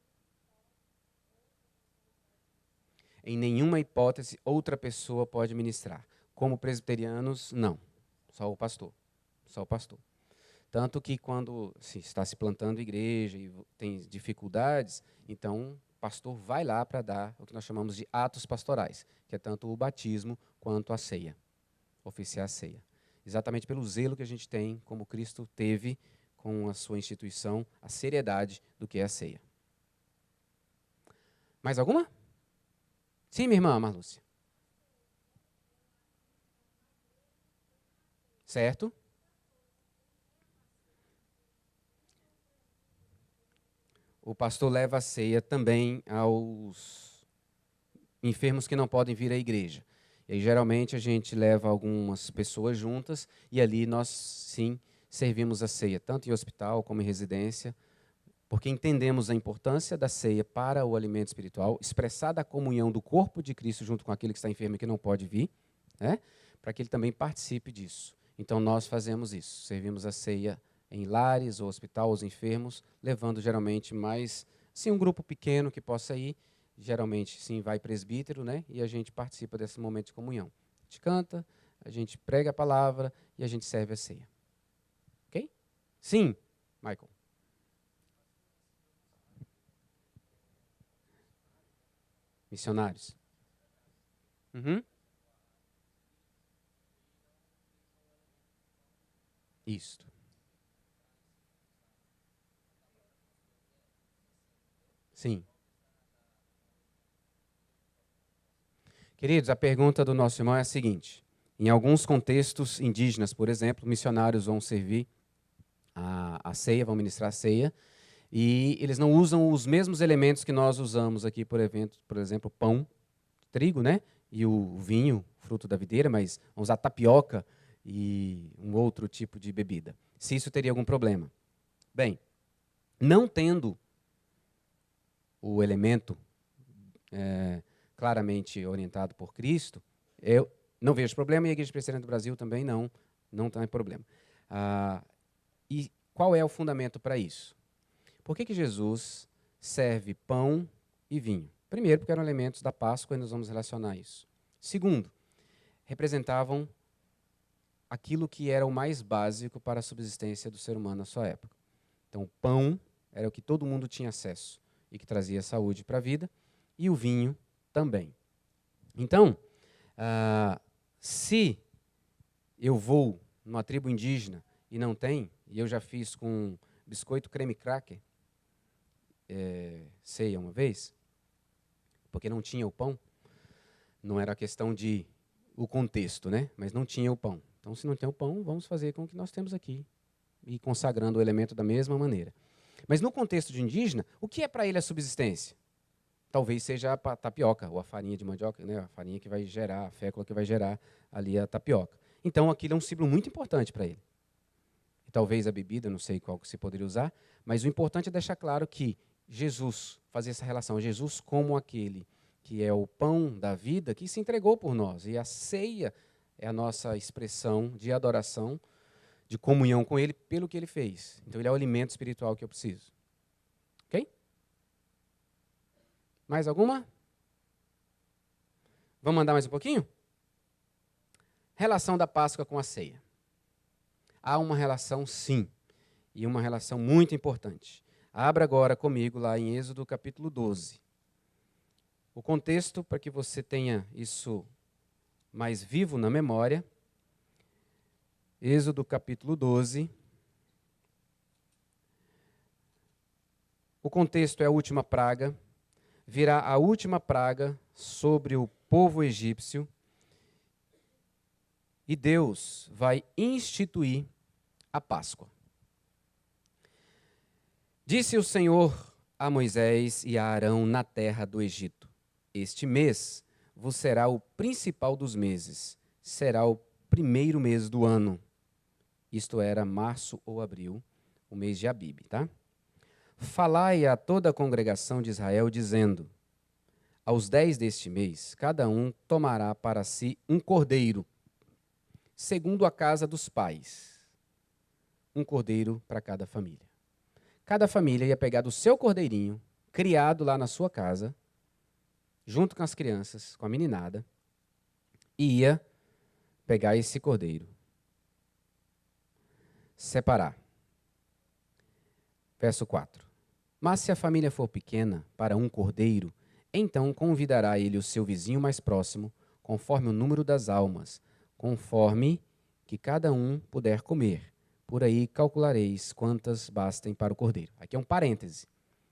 Em nenhuma hipótese outra pessoa pode ministrar. Como presbiterianos, não. Só o pastor. Só o pastor. Tanto que quando está se plantando igreja e tem dificuldades, então o pastor vai lá para dar o que nós chamamos de atos pastorais, que é tanto o batismo quanto a ceia, oficiar a ceia. Exatamente pelo zelo que a gente tem, como Cristo teve com a sua instituição, a seriedade do que é a ceia. Mais alguma? Sim, minha irmã Marlúcia. Certo? O pastor leva a ceia também aos enfermos que não podem vir à igreja. E aí, geralmente, a gente leva algumas pessoas juntas e ali nós, sim, servimos a ceia, tanto em hospital como em residência, porque entendemos a importância da ceia para o alimento espiritual, expressada a comunhão do corpo de Cristo junto com aquele que está enfermo e que não pode vir, né, para que ele também participe disso. Então, nós fazemos isso, servimos a ceia em lares ou hospital, os enfermos, levando geralmente mais, sim, um grupo pequeno que possa ir, geralmente, sim, vai presbítero, né, e a gente participa desse momento de comunhão. A gente canta, a gente prega a palavra e a gente serve a ceia. Ok? Sim, Michael. Missionários. Uhum. Isso. Sim. Queridos, a pergunta do nosso irmão é a seguinte. Em alguns contextos indígenas, por exemplo, missionários vão servir a ceia, vão ministrar a ceia, e eles não usam os mesmos elementos que nós usamos aqui, por exemplo, pão, trigo, né? E o vinho, fruto da videira, mas vão usar tapioca e um outro tipo de bebida. Se isso teria algum problema. Bem, não tendo o elemento claramente orientado por Cristo, eu não vejo problema, e a Igreja Presbiteriana do Brasil também não tem problema. E qual é o fundamento para isso? Por que Jesus serve pão e vinho? Primeiro, porque eram elementos da Páscoa e nós vamos relacionar isso. Segundo, representavam aquilo que era o mais básico para a subsistência do ser humano na sua época. Então, o pão era o que todo mundo tinha acesso e que trazia saúde para a vida, e o vinho também. Então, se eu vou numa tribo indígena e não tem, e eu já fiz com biscoito creme cracker, ceia uma vez, porque não tinha o pão, não era a questão de o contexto, né? Mas não tinha o pão. Então, se não tem o pão, vamos fazer com o que nós temos aqui, e consagrando o elemento da mesma maneira. Mas no contexto de indígena, o que é para ele a subsistência? Talvez seja a tapioca, ou a farinha de mandioca, né? A farinha que vai gerar, a fécula que vai gerar ali a tapioca. Então, aquilo é um símbolo muito importante para ele. E talvez a bebida, não sei qual que se poderia usar, mas o importante é deixar claro que Jesus, fazer essa relação, Jesus como aquele que é o pão da vida, que se entregou por nós. E a ceia é a nossa expressão de adoração, de comunhão com Ele, pelo que Ele fez. Então, Ele é o alimento espiritual que eu preciso. Ok? Mais alguma? Vamos andar mais um pouquinho? Relação da Páscoa com a ceia. Há uma relação, sim, e uma relação muito importante. Abra agora comigo lá em Êxodo capítulo 12. O contexto, para que você tenha isso mais vivo na memória. Êxodo capítulo 12. O contexto é a última praga. Virá a última praga sobre o povo egípcio. E Deus vai instituir a Páscoa. Disse o Senhor a Moisés e a Arão na terra do Egito: Este mês vos será o principal dos meses, será o primeiro mês do ano. Isto era março ou abril, o mês de Abibe, tá? Falai a toda a congregação de Israel, dizendo: Aos 10 deste mês, cada um tomará para si um cordeiro, segundo a casa dos pais. Um cordeiro para cada família. Cada família ia pegar do seu cordeirinho, criado lá na sua casa, junto com as crianças, com a meninada, e ia pegar esse cordeiro, separar. Verso 4. Mas se a família for pequena, para um cordeiro, então convidará ele o seu vizinho mais próximo, conforme o número das almas, conforme que cada um puder comer. Por aí calculareis quantas bastem para o cordeiro. Aqui é um parêntese.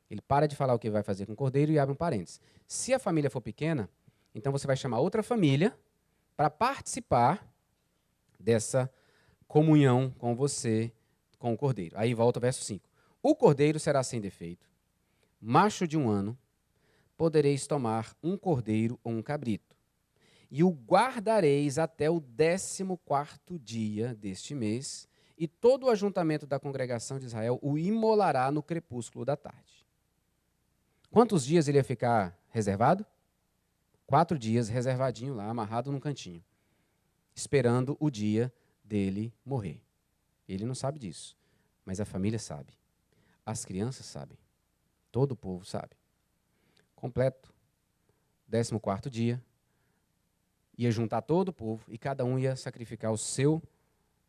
Ele para de falar o que vai fazer com o cordeiro e abre um parêntese. Se a família for pequena, então você vai chamar outra família para participar dessa comunhão com você, com o cordeiro. Aí volta o verso 5. O cordeiro será sem defeito, macho de 1 ano, podereis tomar um cordeiro ou um cabrito, e o guardareis até o 14º dia deste mês, e todo o ajuntamento da congregação de Israel o imolará no crepúsculo da tarde. Quantos dias ele ia ficar reservado? 4 dias reservadinho lá, amarrado num cantinho, esperando o dia dele morrer. Ele não sabe disso, mas a família sabe. As crianças sabem. Todo o povo sabe. Completo. 14º dia, ia juntar todo o povo e cada um ia sacrificar o seu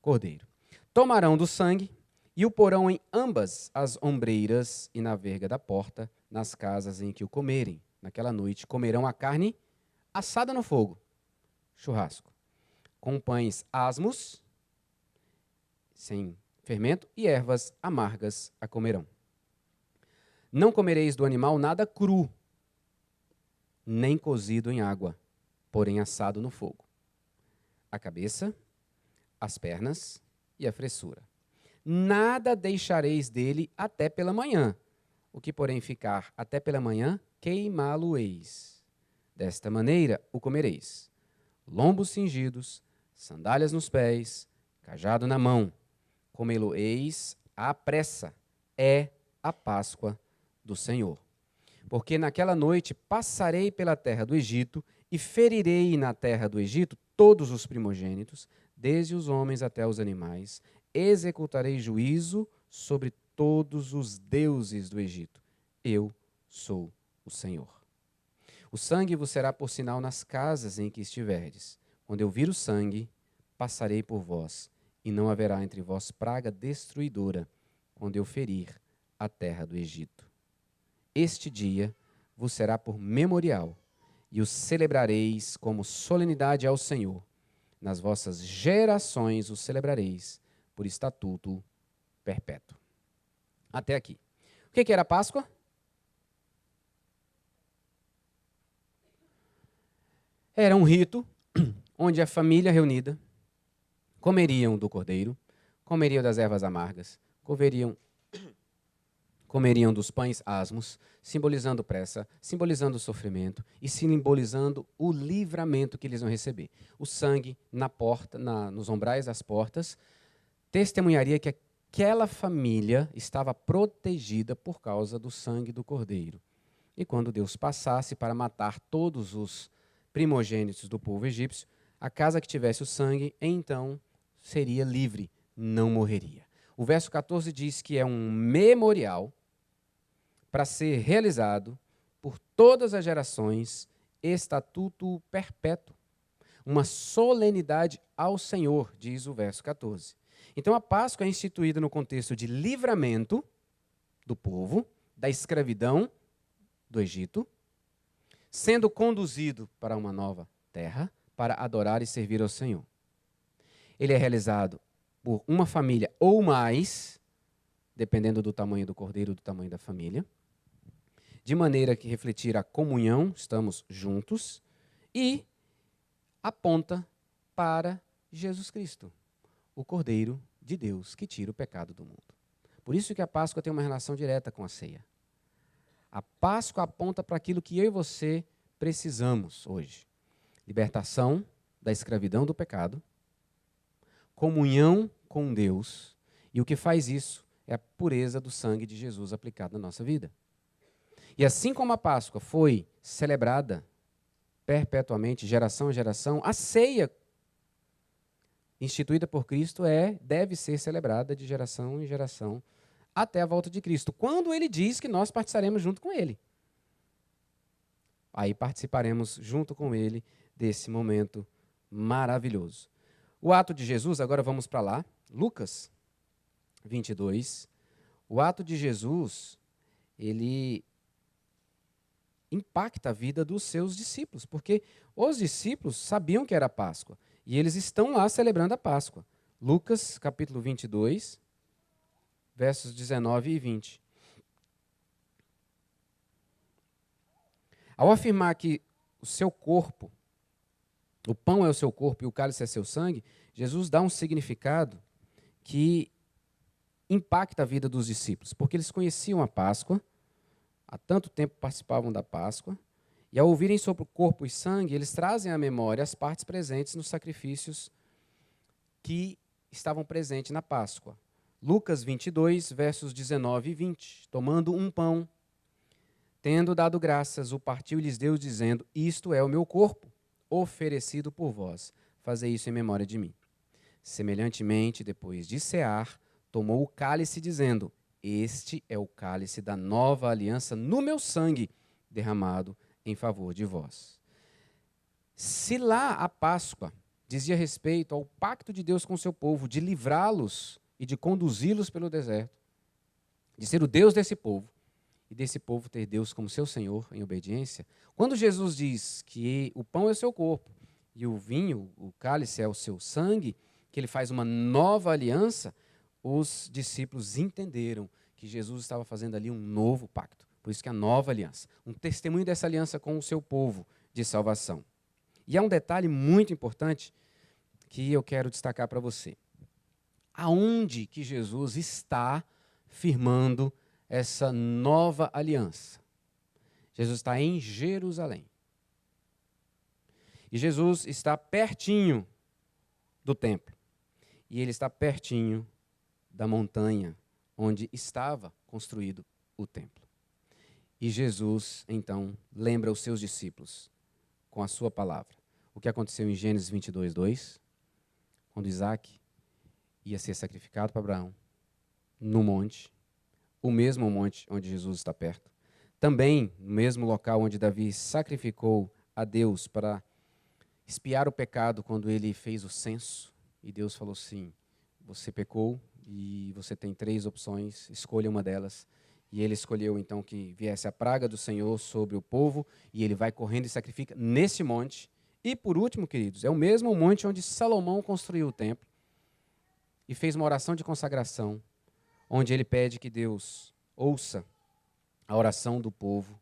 cordeiro. Tomarão do sangue e o porão em ambas as ombreiras e na verga da porta, nas casas em que o comerem. Naquela noite comerão a carne assada no fogo, churrasco, com pães asmos, sem fermento, e ervas amargas a comerão. Não comereis do animal nada cru, nem cozido em água, porém assado no fogo. A cabeça, as pernas e a fressura. Nada deixareis dele até pela manhã. O que, porém, ficar até pela manhã, queimá-lo-eis. Desta maneira o comereis. Lombos cingidos, sandálias nos pés, cajado na mão. Comê-lo-eis à pressa. É a Páscoa do Senhor. Porque naquela noite passarei pela terra do Egito e ferirei na terra do Egito todos os primogênitos, desde os homens até os animais. Executarei juízo sobre todos os deuses do Egito. Eu sou o Senhor. O sangue vos será por sinal nas casas em que estiverdes. Quando eu vir o sangue, passarei por vós, e não haverá entre vós praga destruidora, quando eu ferir a terra do Egito. Este dia vos será por memorial, e o celebrareis como solenidade ao Senhor. Nas vossas gerações o celebrareis por estatuto perpétuo. Até aqui. O que era a Páscoa? Era um rito onde a família reunida comeriam do cordeiro, comeriam das ervas amargas, comeriam dos pães asmos, simbolizando pressa, simbolizando o sofrimento e simbolizando o livramento que eles vão receber. O sangue na porta, nos umbrais das portas, testemunharia que aquela família estava protegida por causa do sangue do cordeiro. E quando Deus passasse para matar todos os primogênitos do povo egípcio, a casa que tivesse o sangue, então seria livre, não morreria. O verso 14 diz que é um memorial para ser realizado por todas as gerações, estatuto perpétuo, uma solenidade ao Senhor, diz o verso 14. Então a Páscoa é instituída no contexto de livramento do povo, da escravidão do Egito, sendo conduzido para uma nova terra para adorar e servir ao Senhor. Ele é realizado por uma família ou mais, dependendo do tamanho do cordeiro, do tamanho da família, de maneira que refletir a comunhão, estamos juntos, e aponta para Jesus Cristo, o Cordeiro de Deus que tira o pecado do mundo. Por isso que a Páscoa tem uma relação direta com a ceia. A Páscoa aponta para aquilo que eu e você precisamos hoje. Libertação da escravidão do pecado, comunhão com Deus, e o que faz isso é a pureza do sangue de Jesus aplicado na nossa vida. E assim como a Páscoa foi celebrada perpetuamente, geração a geração, a ceia instituída por Cristo deve ser celebrada de geração em geração até a volta de Cristo, quando ele diz que nós participaremos junto com ele. Aí participaremos junto com ele desse momento maravilhoso. O ato de Jesus, agora vamos para lá, Lucas 22. O ato de Jesus, ele impacta a vida dos seus discípulos, porque os discípulos sabiam que era Páscoa, e eles estão lá celebrando a Páscoa. Lucas, capítulo 22, versos 19 e 20. Ao afirmar que o seu corpo, o pão é o seu corpo e o cálice é seu sangue, Jesus dá um significado que impacta a vida dos discípulos, porque eles conheciam a Páscoa, há tanto tempo participavam da Páscoa, e ao ouvirem sobre o corpo e sangue, eles trazem à memória as partes presentes nos sacrifícios que estavam presentes na Páscoa. Lucas 22, versos 19 e 20. Tomando um pão, tendo dado graças, o partiu e lhes deu, dizendo: isto é o meu corpo, oferecido por vós. Fazei isso em memória de mim. Semelhantemente, depois de cear, tomou o cálice, dizendo: este é o cálice da nova aliança no meu sangue, derramado em favor de vós. Se lá a Páscoa dizia respeito ao pacto de Deus com o seu povo, de livrá-los e de conduzi-los pelo deserto, de ser o Deus desse povo, e desse povo ter Deus como seu Senhor em obediência, quando Jesus diz que o pão é o seu corpo e o vinho, o cálice é o seu sangue, que ele faz uma nova aliança, os discípulos entenderam que Jesus estava fazendo ali um novo pacto. Por isso que a nova aliança, um testemunho dessa aliança com o seu povo de salvação. E há um detalhe muito importante que eu quero destacar para você. Aonde que Jesus está firmando essa nova aliança? Jesus está em Jerusalém. E Jesus está pertinho do templo. E ele está pertinho da montanha onde estava construído o templo. E Jesus, então, lembra os seus discípulos com a sua palavra. O que aconteceu em Gênesis 22, 2, quando Isaac ia ser sacrificado para Abraão, no monte, o mesmo monte onde Jesus está perto. Também no mesmo local onde Davi sacrificou a Deus para expiar o pecado quando ele fez o censo. E Deus falou assim, você pecou e você tem 3 opções, escolha uma delas. E ele escolheu então que viesse a praga do Senhor sobre o povo, e ele vai correndo e sacrifica nesse monte. E por último, queridos, é o mesmo monte onde Salomão construiu o templo e fez uma oração de consagração, onde ele pede que Deus ouça a oração do povo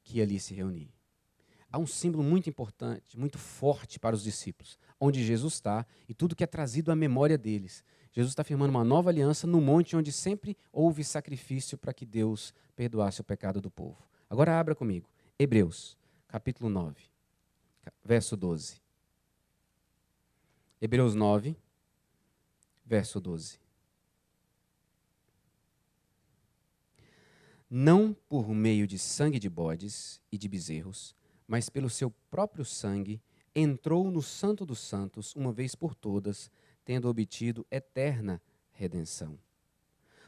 que ali se reunir. Há um símbolo muito importante, muito forte para os discípulos, onde Jesus está e tudo que é trazido à memória deles. Jesus está firmando uma nova aliança no monte onde sempre houve sacrifício para que Deus perdoasse o pecado do povo. Agora abra comigo, Hebreus, capítulo 9, verso 12. Hebreus 9, verso 12. Não por meio de sangue de bodes e de bezerros, mas pelo seu próprio sangue, entrou no Santo dos Santos uma vez por todas, tendo obtido eterna redenção.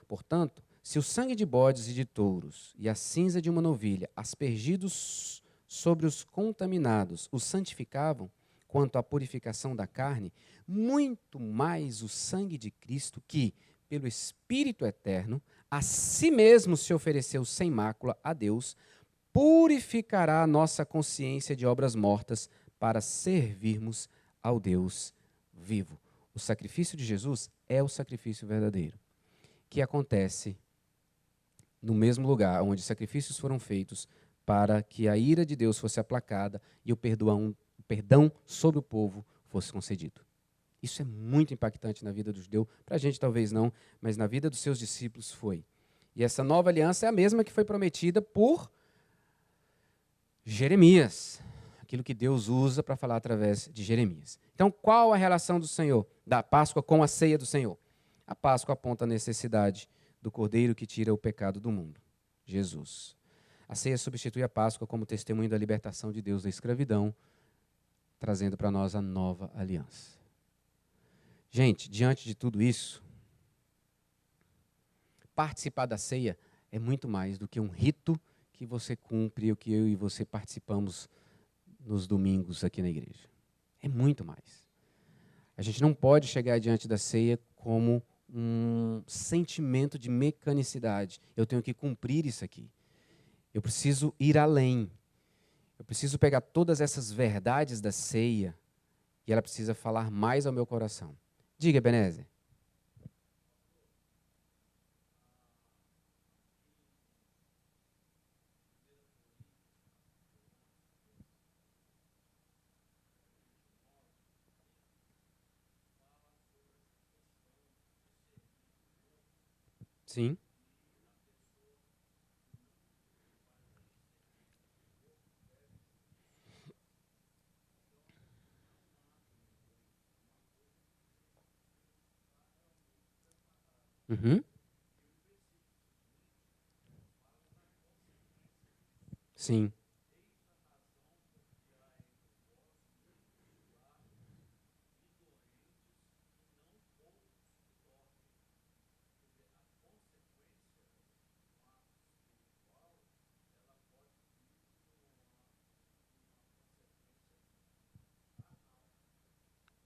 Portanto, se o sangue de bodes e de touros e a cinza de uma novilha, aspergidos sobre os contaminados, os santificavam, quanto à purificação da carne, muito mais o sangue de Cristo, que, pelo Espírito eterno, a si mesmo se ofereceu sem mácula a Deus, purificará a nossa consciência de obras mortas para servirmos ao Deus vivo. O sacrifício de Jesus é o sacrifício verdadeiro, que acontece no mesmo lugar onde sacrifícios foram feitos para que a ira de Deus fosse aplacada e o perdão sobre o povo fosse concedido. Isso é muito impactante na vida do judeu, para a gente talvez não, mas na vida dos seus discípulos foi. E essa nova aliança é a mesma que foi prometida por Jeremias, aquilo que Deus usa para falar através de Jeremias. Então, qual a relação do Senhor, da Páscoa com a ceia do Senhor? A Páscoa aponta a necessidade do Cordeiro que tira o pecado do mundo, Jesus. A ceia substitui a Páscoa como testemunho da libertação de Deus da escravidão, trazendo para nós a nova aliança. Gente, diante de tudo isso, participar da ceia é muito mais do que um rito que você cumpre, o que eu e você participamos nos domingos aqui na igreja. É muito mais. A gente não pode chegar diante da ceia como um sentimento de mecanicidade. Eu tenho que cumprir isso aqui. Eu preciso ir além. Eu preciso pegar todas essas verdades da ceia e ela precisa falar mais ao meu coração. Diga, Ebenezer. Sim. Uhum. Sim.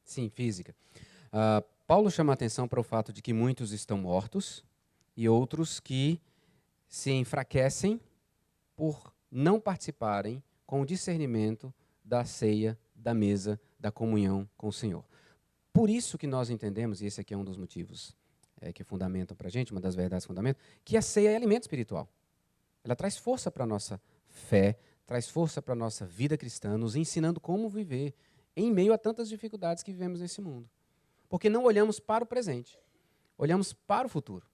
Sim, física. Paulo chama a atenção para o fato de que muitos estão mortos e outros que se enfraquecem por não participarem com o discernimento da ceia, da mesa, da comunhão com o Senhor. Por isso que nós entendemos, e esse aqui é um dos motivos que fundamentam para a gente, uma das verdades que fundamentam, que a ceia é alimento espiritual. Ela traz força para a nossa fé, traz força para a nossa vida cristã, nos ensinando como viver em meio a tantas dificuldades que vivemos nesse mundo. Porque não olhamos para o presente, olhamos para o futuro.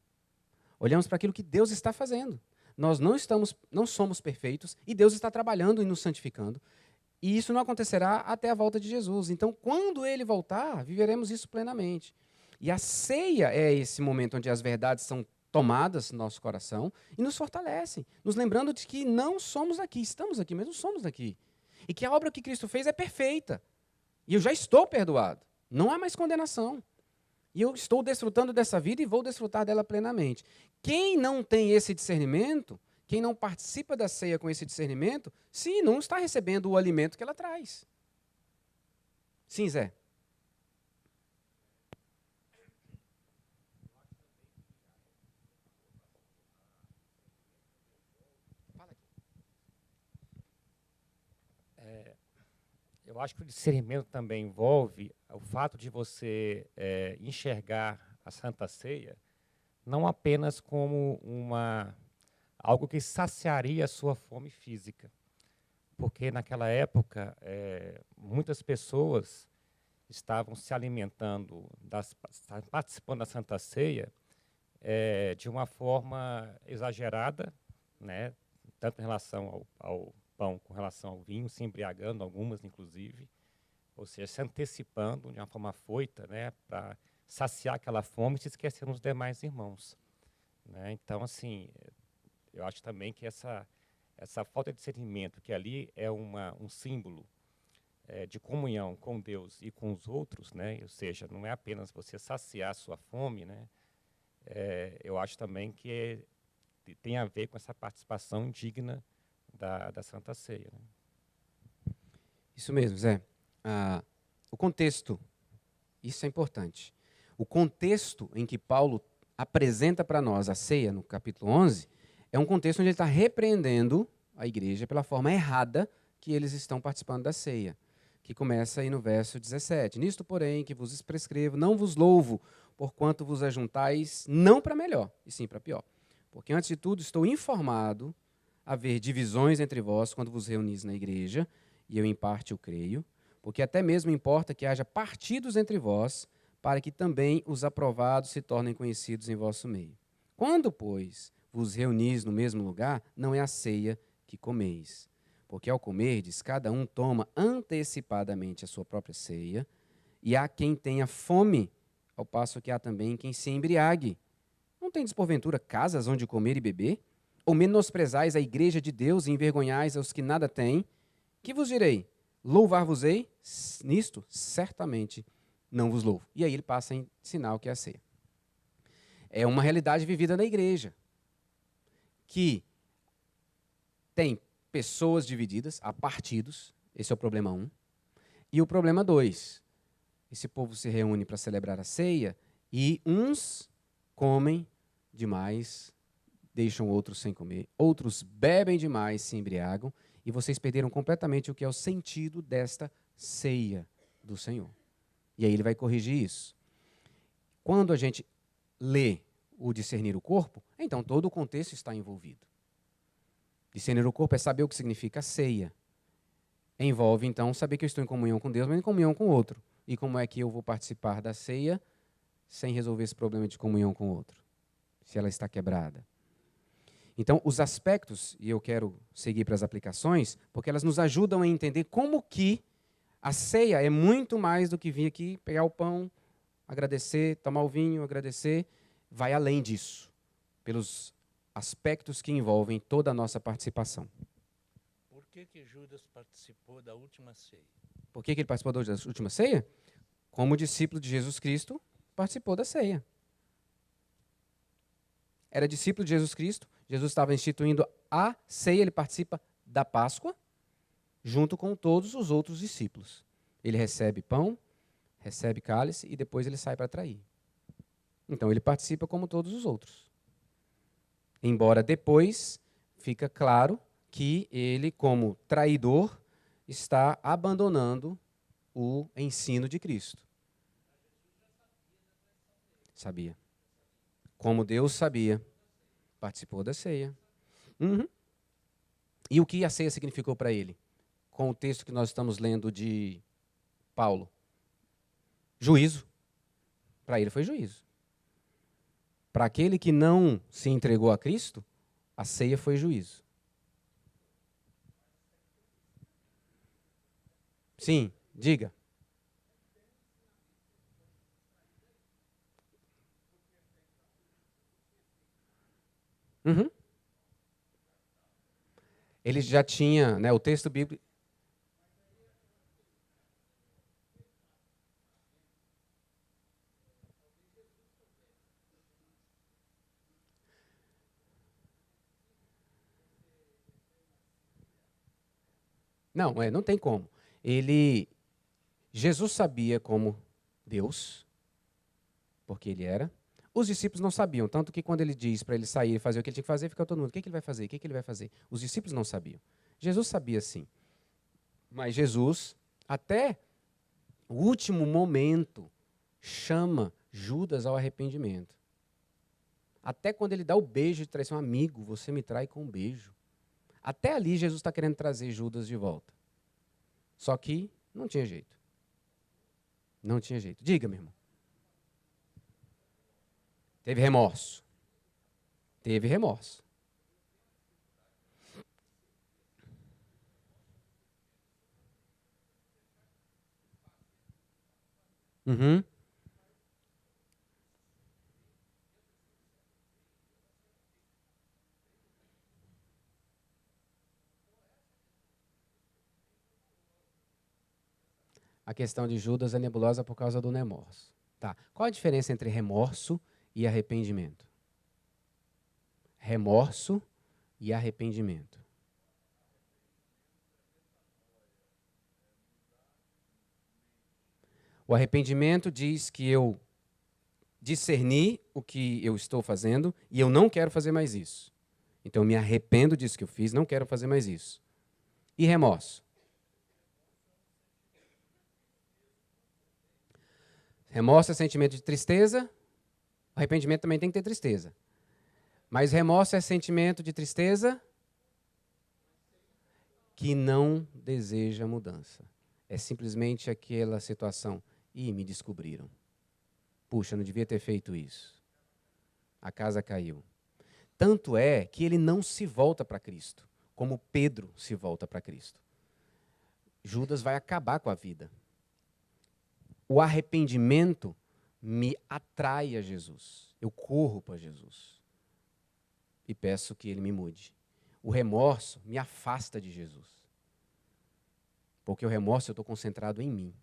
Olhamos para aquilo que Deus está fazendo. Nós não somos perfeitos e Deus está trabalhando e nos santificando. E isso não acontecerá até a volta de Jesus. Então, quando ele voltar, viveremos isso plenamente. E a ceia é esse momento onde as verdades são tomadas no nosso coração e nos fortalecem, nos lembrando de que não somos aqui, estamos aqui, mas não somos daqui. E que a obra que Cristo fez é perfeita. E eu já estou perdoado. Não há mais condenação. E eu estou desfrutando dessa vida e vou desfrutar dela plenamente. Quem não tem esse discernimento, quem não participa da ceia com esse discernimento, sim, não está recebendo o alimento que ela traz. Sim, Zé. Eu acho que o discernimento também envolve o fato de você enxergar a Santa Ceia não apenas como algo que saciaria a sua fome física, porque naquela época muitas pessoas estavam se alimentando, participando da Santa Ceia de uma forma exagerada, né, tanto em relação ao pão com relação ao vinho, se embriagando, algumas inclusive, ou seja, se antecipando de uma forma afoita, né, para saciar aquela fome e se esquecendo dos demais irmãos. Né? Então, assim, eu acho também que essa falta de discernimento, que ali é um símbolo de comunhão com Deus e com os outros, né, ou seja, não é apenas você saciar a sua fome, né, eu acho também que tem a ver com essa participação digna da Santa Ceia. Né? Isso mesmo, Zé. O contexto, isso é importante. O contexto em que Paulo apresenta para nós a ceia, no capítulo 11, é um contexto onde ele está repreendendo a igreja pela forma errada que eles estão participando da ceia, que começa aí no verso 17. Nisto, porém, que vos prescrevo, não vos louvo, porquanto vos ajuntais não para melhor, e sim para pior. Porque, antes de tudo, estou informado haver divisões entre vós quando vos reunis na igreja, e eu em parte o creio, porque até mesmo importa que haja partidos entre vós, para que também os aprovados se tornem conhecidos em vosso meio. Quando, pois, vos reunis no mesmo lugar, não é a ceia que comeis. Porque ao comerdes, cada um toma antecipadamente a sua própria ceia, e há quem tenha fome, ao passo que há também quem se embriague. Não tendes, porventura, casas onde comer e beber? Ou menosprezais a igreja de Deus e envergonhais aos que nada têm? Que vos direi? Louvar-vos-ei? Nisto, certamente não vos louvo. E aí ele passa a ensinar o que é a ceia. É uma realidade vivida na igreja, que tem pessoas divididas, há partidos, esse é o problema 1. E o problema 2, esse povo se reúne para celebrar a ceia e uns comem demais, deixam outros sem comer, outros bebem demais, se embriagam, e vocês perderam completamente o que é o sentido desta ceia do Senhor. E aí ele vai corrigir isso. Quando a gente lê o discernir o corpo, então todo o contexto está envolvido. Discernir o corpo é saber o que significa a ceia. Envolve, então, saber que eu estou em comunhão com Deus, mas em comunhão com o outro. E como é que eu vou participar da ceia sem resolver esse problema de comunhão com o outro? Se ela está quebrada. Então, os aspectos, e eu quero seguir para as aplicações, porque elas nos ajudam a entender como que a ceia é muito mais do que vir aqui, pegar o pão, agradecer, tomar o vinho, agradecer. Vai além disso, pelos aspectos que envolvem toda a nossa participação. Por que Judas participou da última ceia? Por que ele participou da última ceia? Como discípulo de Jesus Cristo, participou da ceia. Era discípulo de Jesus Cristo, Jesus estava instituindo a ceia, ele participa da Páscoa, junto com todos os outros discípulos. Ele recebe pão, recebe cálice e depois ele sai para trair. Então ele participa como todos os outros. Embora depois fica claro que ele, como traidor, está abandonando o ensino de Cristo. Sabia. Como Deus sabia, participou da ceia. Uhum. E o que a ceia significou para ele? Com o texto que nós estamos lendo de Paulo? Juízo. Para ele foi juízo. Para aquele que não se entregou a Cristo, a ceia foi juízo. Sim, diga. Uhum. Ele já tinha, né, o texto bíblico. Não, não tem como. Jesus sabia como Deus, porque ele era. Os discípulos não sabiam, tanto que quando ele diz para ele sair e fazer o que ele tinha que fazer, fica todo mundo, o que ele vai fazer? O que ele vai fazer? Os discípulos não sabiam. Jesus sabia sim. Mas Jesus, até o último momento, chama Judas ao arrependimento. Até quando ele dá o beijo de traição, amigo, você me trai com um beijo. Até ali Jesus está querendo trazer Judas de volta. Só que não tinha jeito. Não tinha jeito. Diga, meu irmão. Teve remorso. Teve remorso. Uhum. A questão de Judas é nebulosa por causa do remorso. Tá. Qual a diferença entre remorso e arrependimento? Remorso e arrependimento. O arrependimento diz que eu discerni o que eu estou fazendo e eu não quero fazer mais isso. Então eu me arrependo disso que eu fiz, não quero fazer mais isso. E remorso? Remorso é sentimento de tristeza, arrependimento também tem que ter tristeza. Mas remorso é sentimento de tristeza que não deseja mudança. É simplesmente aquela situação. Ih, me descobriram. Puxa, não devia ter feito isso. A casa caiu. Tanto é que ele não se volta para Cristo, como Pedro se volta para Cristo. Judas vai acabar com a vida. O arrependimento me atrai a Jesus. Eu corro para Jesus e peço que ele me mude. O remorso me afasta de Jesus. Porque o remorso eu estou concentrado em mim.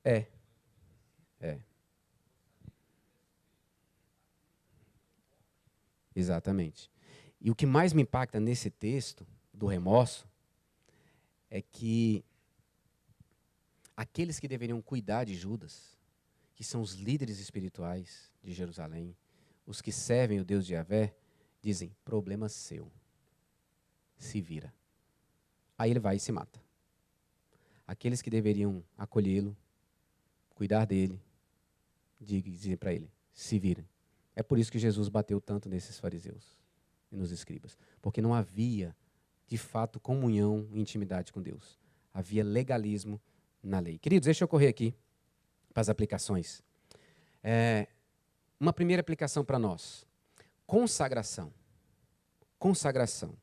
É. Exatamente. E o que mais me impacta nesse texto do remorso é que aqueles que deveriam cuidar de Judas, que são os líderes espirituais de Jerusalém, os que servem o Deus de Yahvé, dizem, problema seu, se vira. Aí ele vai e se mata. Aqueles que deveriam acolhê-lo, cuidar dele, dizem para ele, se virem. É por isso que Jesus bateu tanto nesses fariseus e nos escribas, porque não havia, de fato, comunhão e intimidade com Deus. Havia legalismo na lei. Queridos, deixa eu correr aqui para as aplicações. Uma primeira aplicação para nós. Consagração. Consagração.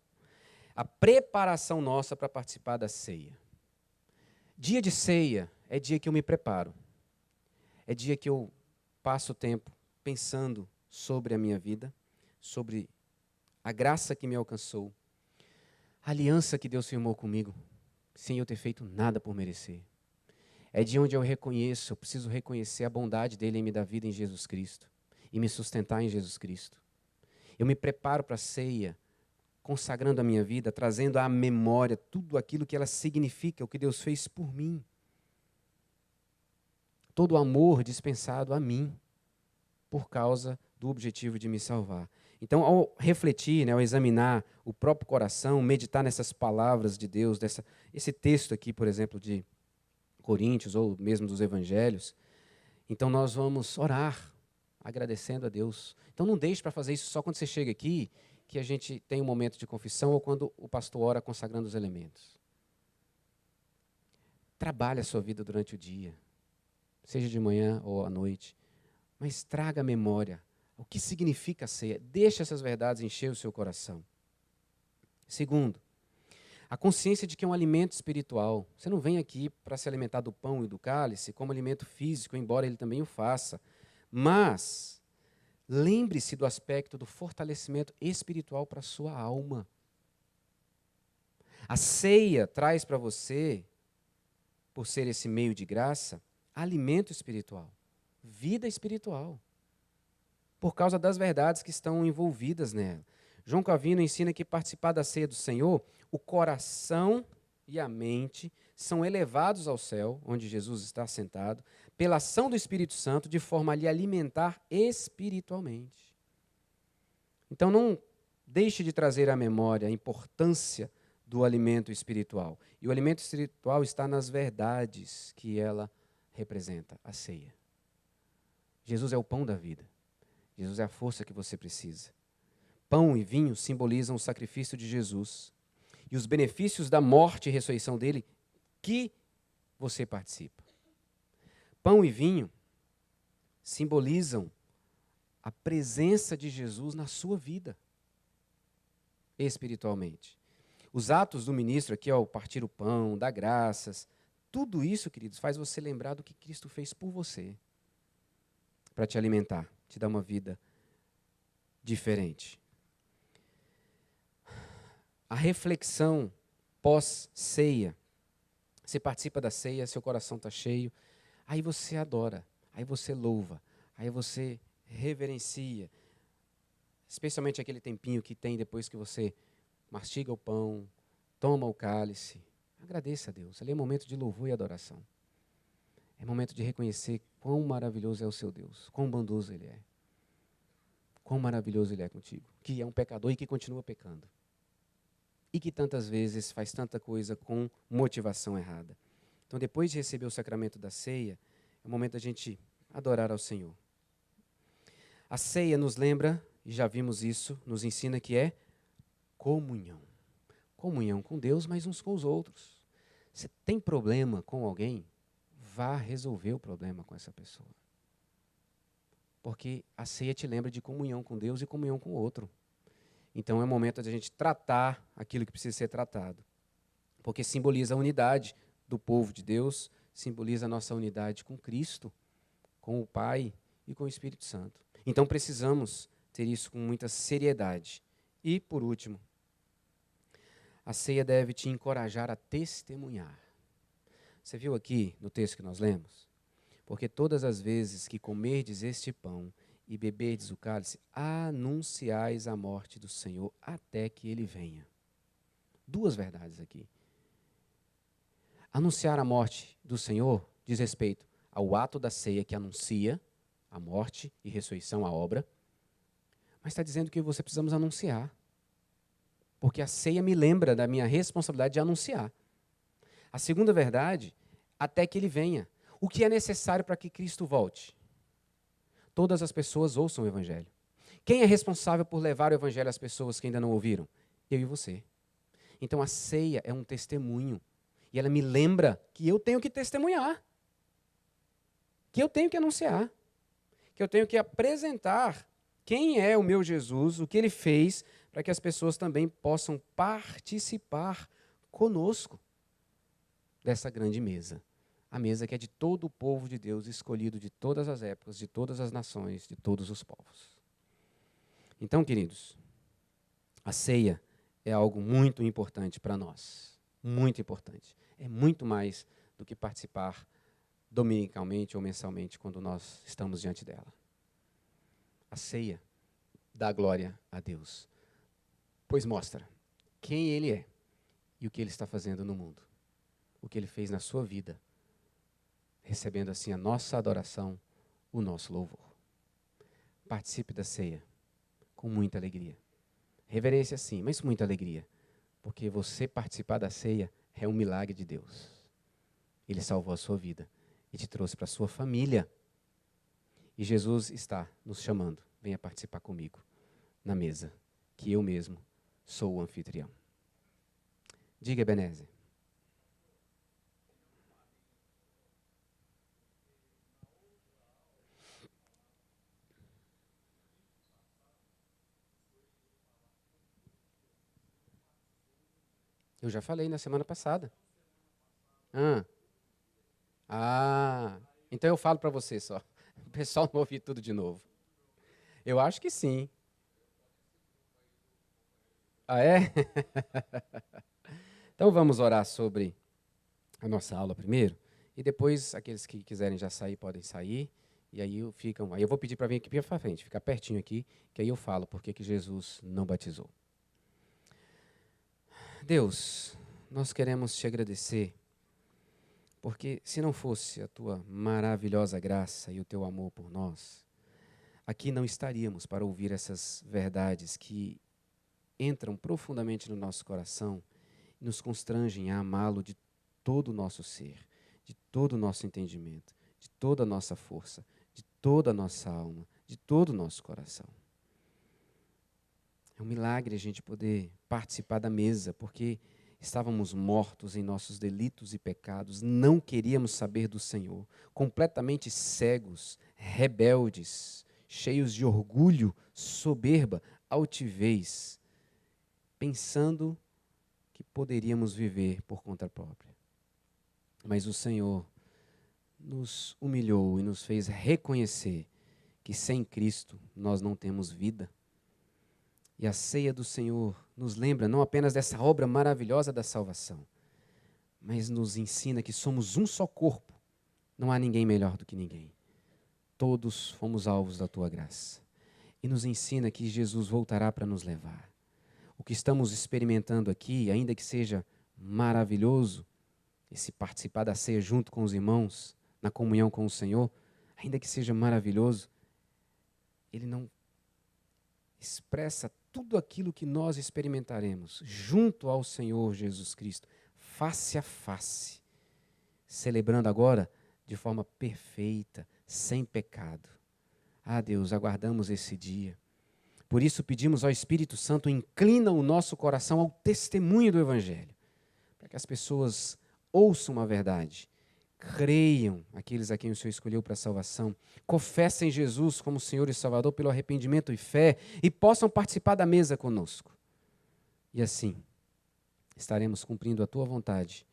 A preparação nossa para participar da ceia. Dia de ceia é dia que eu me preparo. É dia que eu passo tempo pensando sobre a minha vida, sobre a graça que me alcançou, a aliança que Deus firmou comigo, sem eu ter feito nada por merecer. É dia onde eu reconheço, eu preciso reconhecer a bondade dele em me dar vida em Jesus Cristo e me sustentar em Jesus Cristo. Eu me preparo para a ceia, consagrando a minha vida, trazendo à memória tudo aquilo que ela significa, o que Deus fez por mim. Todo o amor dispensado a mim, por causa do objetivo de me salvar. Então, ao refletir, ao examinar o próprio coração, meditar nessas palavras de Deus, esse texto aqui, por exemplo, de Coríntios, ou mesmo dos Evangelhos, então nós vamos orar, agradecendo a Deus. Então não deixe para fazer isso só quando você chega aqui que a gente tem um momento de confissão ou quando o pastor ora consagrando os elementos. Trabalhe a sua vida durante o dia, seja de manhã ou à noite, mas traga à memória o que significa a ceia. Deixe essas verdades encher o seu coração. Segundo, a consciência de que é um alimento espiritual. Você não vem aqui para se alimentar do pão e do cálice como alimento físico, embora ele também o faça. Mas lembre-se do aspecto do fortalecimento espiritual para a sua alma. A ceia traz para você, por ser esse meio de graça, alimento espiritual, vida espiritual, por causa das verdades que estão envolvidas nela. João Calvino ensina que participar da ceia do Senhor, o coração e a mente são elevados ao céu, onde Jesus está sentado, pela ação do Espírito Santo, de forma a lhe alimentar espiritualmente. Então não deixe de trazer à memória a importância do alimento espiritual. E o alimento espiritual está nas verdades que ela representa, a ceia. Jesus é o pão da vida. Jesus é a força que você precisa. Pão e vinho simbolizam o sacrifício de Jesus e os benefícios da morte e ressurreição dele que você participa. Pão e vinho simbolizam a presença de Jesus na sua vida, espiritualmente. Os atos do ministro aqui, ao partir o pão, dar graças, tudo isso, queridos, faz você lembrar do que Cristo fez por você, para te alimentar, te dar uma vida diferente. A reflexão pós-ceia. Você participa da ceia, seu coração está cheio, aí você adora, aí você louva, aí você reverencia, especialmente aquele tempinho que tem depois que você mastiga o pão, toma o cálice. Agradeça a Deus. Ali é momento de louvor e adoração. É momento de reconhecer quão maravilhoso é o seu Deus, quão bondoso Ele é. Quão maravilhoso Ele é contigo, que é um pecador e que continua pecando. E que tantas vezes faz tanta coisa com motivação errada. Então, depois de receber o sacramento da ceia, é o momento da gente adorar ao Senhor. A ceia nos lembra, e já vimos isso, nos ensina que é comunhão. Comunhão com Deus, mas uns com os outros. Você tem problema com alguém? Vá resolver o problema com essa pessoa. Porque a ceia te lembra de comunhão com Deus e comunhão com o outro. Então é o momento de a gente tratar aquilo que precisa ser tratado. Porque simboliza a unidade do povo de Deus, simboliza a nossa unidade com Cristo, com o Pai e com o Espírito Santo. Então precisamos ter isso com muita seriedade. E, por último, a ceia deve te encorajar a testemunhar. Você viu aqui no texto que nós lemos? Porque todas as vezes que comerdes este pão e beberdes o cálice, anunciais a morte do Senhor até que Ele venha. Duas verdades aqui. Anunciar a morte do Senhor diz respeito ao ato da ceia que anuncia a morte e ressurreição, a obra, mas está dizendo que você precisamos anunciar. Porque a ceia me lembra da minha responsabilidade de anunciar. A segunda verdade, até que Ele venha. O que é necessário para que Cristo volte? Todas as pessoas ouçam o Evangelho. Quem é responsável por levar o Evangelho às pessoas que ainda não ouviram? Eu e você. Então a ceia é um testemunho. E ela me lembra que eu tenho que testemunhar. Que eu tenho que anunciar. Que eu tenho que apresentar quem é o meu Jesus, o que Ele fez, para que as pessoas também possam participar conosco dessa grande mesa. A mesa que é de todo o povo de Deus, escolhido de todas as épocas, de todas as nações, de todos os povos. Então, queridos, a ceia é algo muito importante para nós. Muito importante. É muito mais do que participar dominicalmente ou mensalmente quando nós estamos diante dela. A ceia dá glória a Deus, pois mostra quem Ele é e o que Ele está fazendo no mundo. O que Ele fez na sua vida, recebendo assim a nossa adoração, o nosso louvor. Participe da ceia com muita alegria. Reverência sim, mas com muita alegria, porque você participar da ceia é um milagre de Deus. Ele salvou a sua vida e te trouxe para a sua família. E Jesus está nos chamando, venha participar comigo na mesa que eu mesmo sou o anfitrião. Diga, Ebenezer. Eu já falei na semana passada. Então eu falo para você só. O pessoal não ouvir tudo de novo. Eu acho que sim. Ah, é? Então vamos orar sobre a nossa aula primeiro. E depois, aqueles que quiserem já sair, podem sair. E aí ficam. Aí eu vou pedir para vir aqui para frente, ficar pertinho aqui, que aí eu falo por que Jesus não batizou. Deus, nós queremos te agradecer, porque se não fosse a tua maravilhosa graça e o teu amor por nós, aqui não estaríamos para ouvir essas verdades que entram profundamente no nosso coração e nos constrangem a amá-lo de todo o nosso ser, de todo o nosso entendimento, de toda a nossa força, de toda a nossa alma, de todo o nosso coração. É um milagre a gente poder participar da mesa, porque estávamos mortos em nossos delitos e pecados, não queríamos saber do Senhor, completamente cegos, rebeldes, cheios de orgulho, soberba, altivez, pensando que poderíamos viver por conta própria. Mas o Senhor nos humilhou e nos fez reconhecer que sem Cristo nós não temos vida. E a ceia do Senhor nos lembra não apenas dessa obra maravilhosa da salvação, mas nos ensina que somos um só corpo. Não há ninguém melhor do que ninguém. Todos fomos alvos da tua graça. E nos ensina que Jesus voltará para nos levar. O que estamos experimentando aqui, ainda que seja maravilhoso, esse participar da ceia junto com os irmãos, na comunhão com o Senhor, ainda que seja maravilhoso, ele não expressa tudo aquilo que nós experimentaremos junto ao Senhor Jesus Cristo, face a face, celebrando agora de forma perfeita, sem pecado. Ah, Deus, aguardamos esse dia. Por isso pedimos ao Espírito Santo, inclina o nosso coração ao testemunho do Evangelho, para que as pessoas ouçam a verdade, creiam, aqueles a quem o Senhor escolheu para a salvação, confessem Jesus como Senhor e Salvador pelo arrependimento e fé e possam participar da mesa conosco. E assim, estaremos cumprindo a tua vontade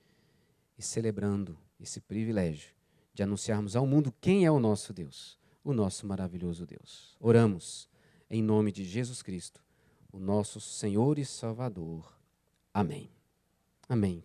e celebrando esse privilégio de anunciarmos ao mundo quem é o nosso Deus, o nosso maravilhoso Deus. Oramos em nome de Jesus Cristo, o nosso Senhor e Salvador. Amém. Amém.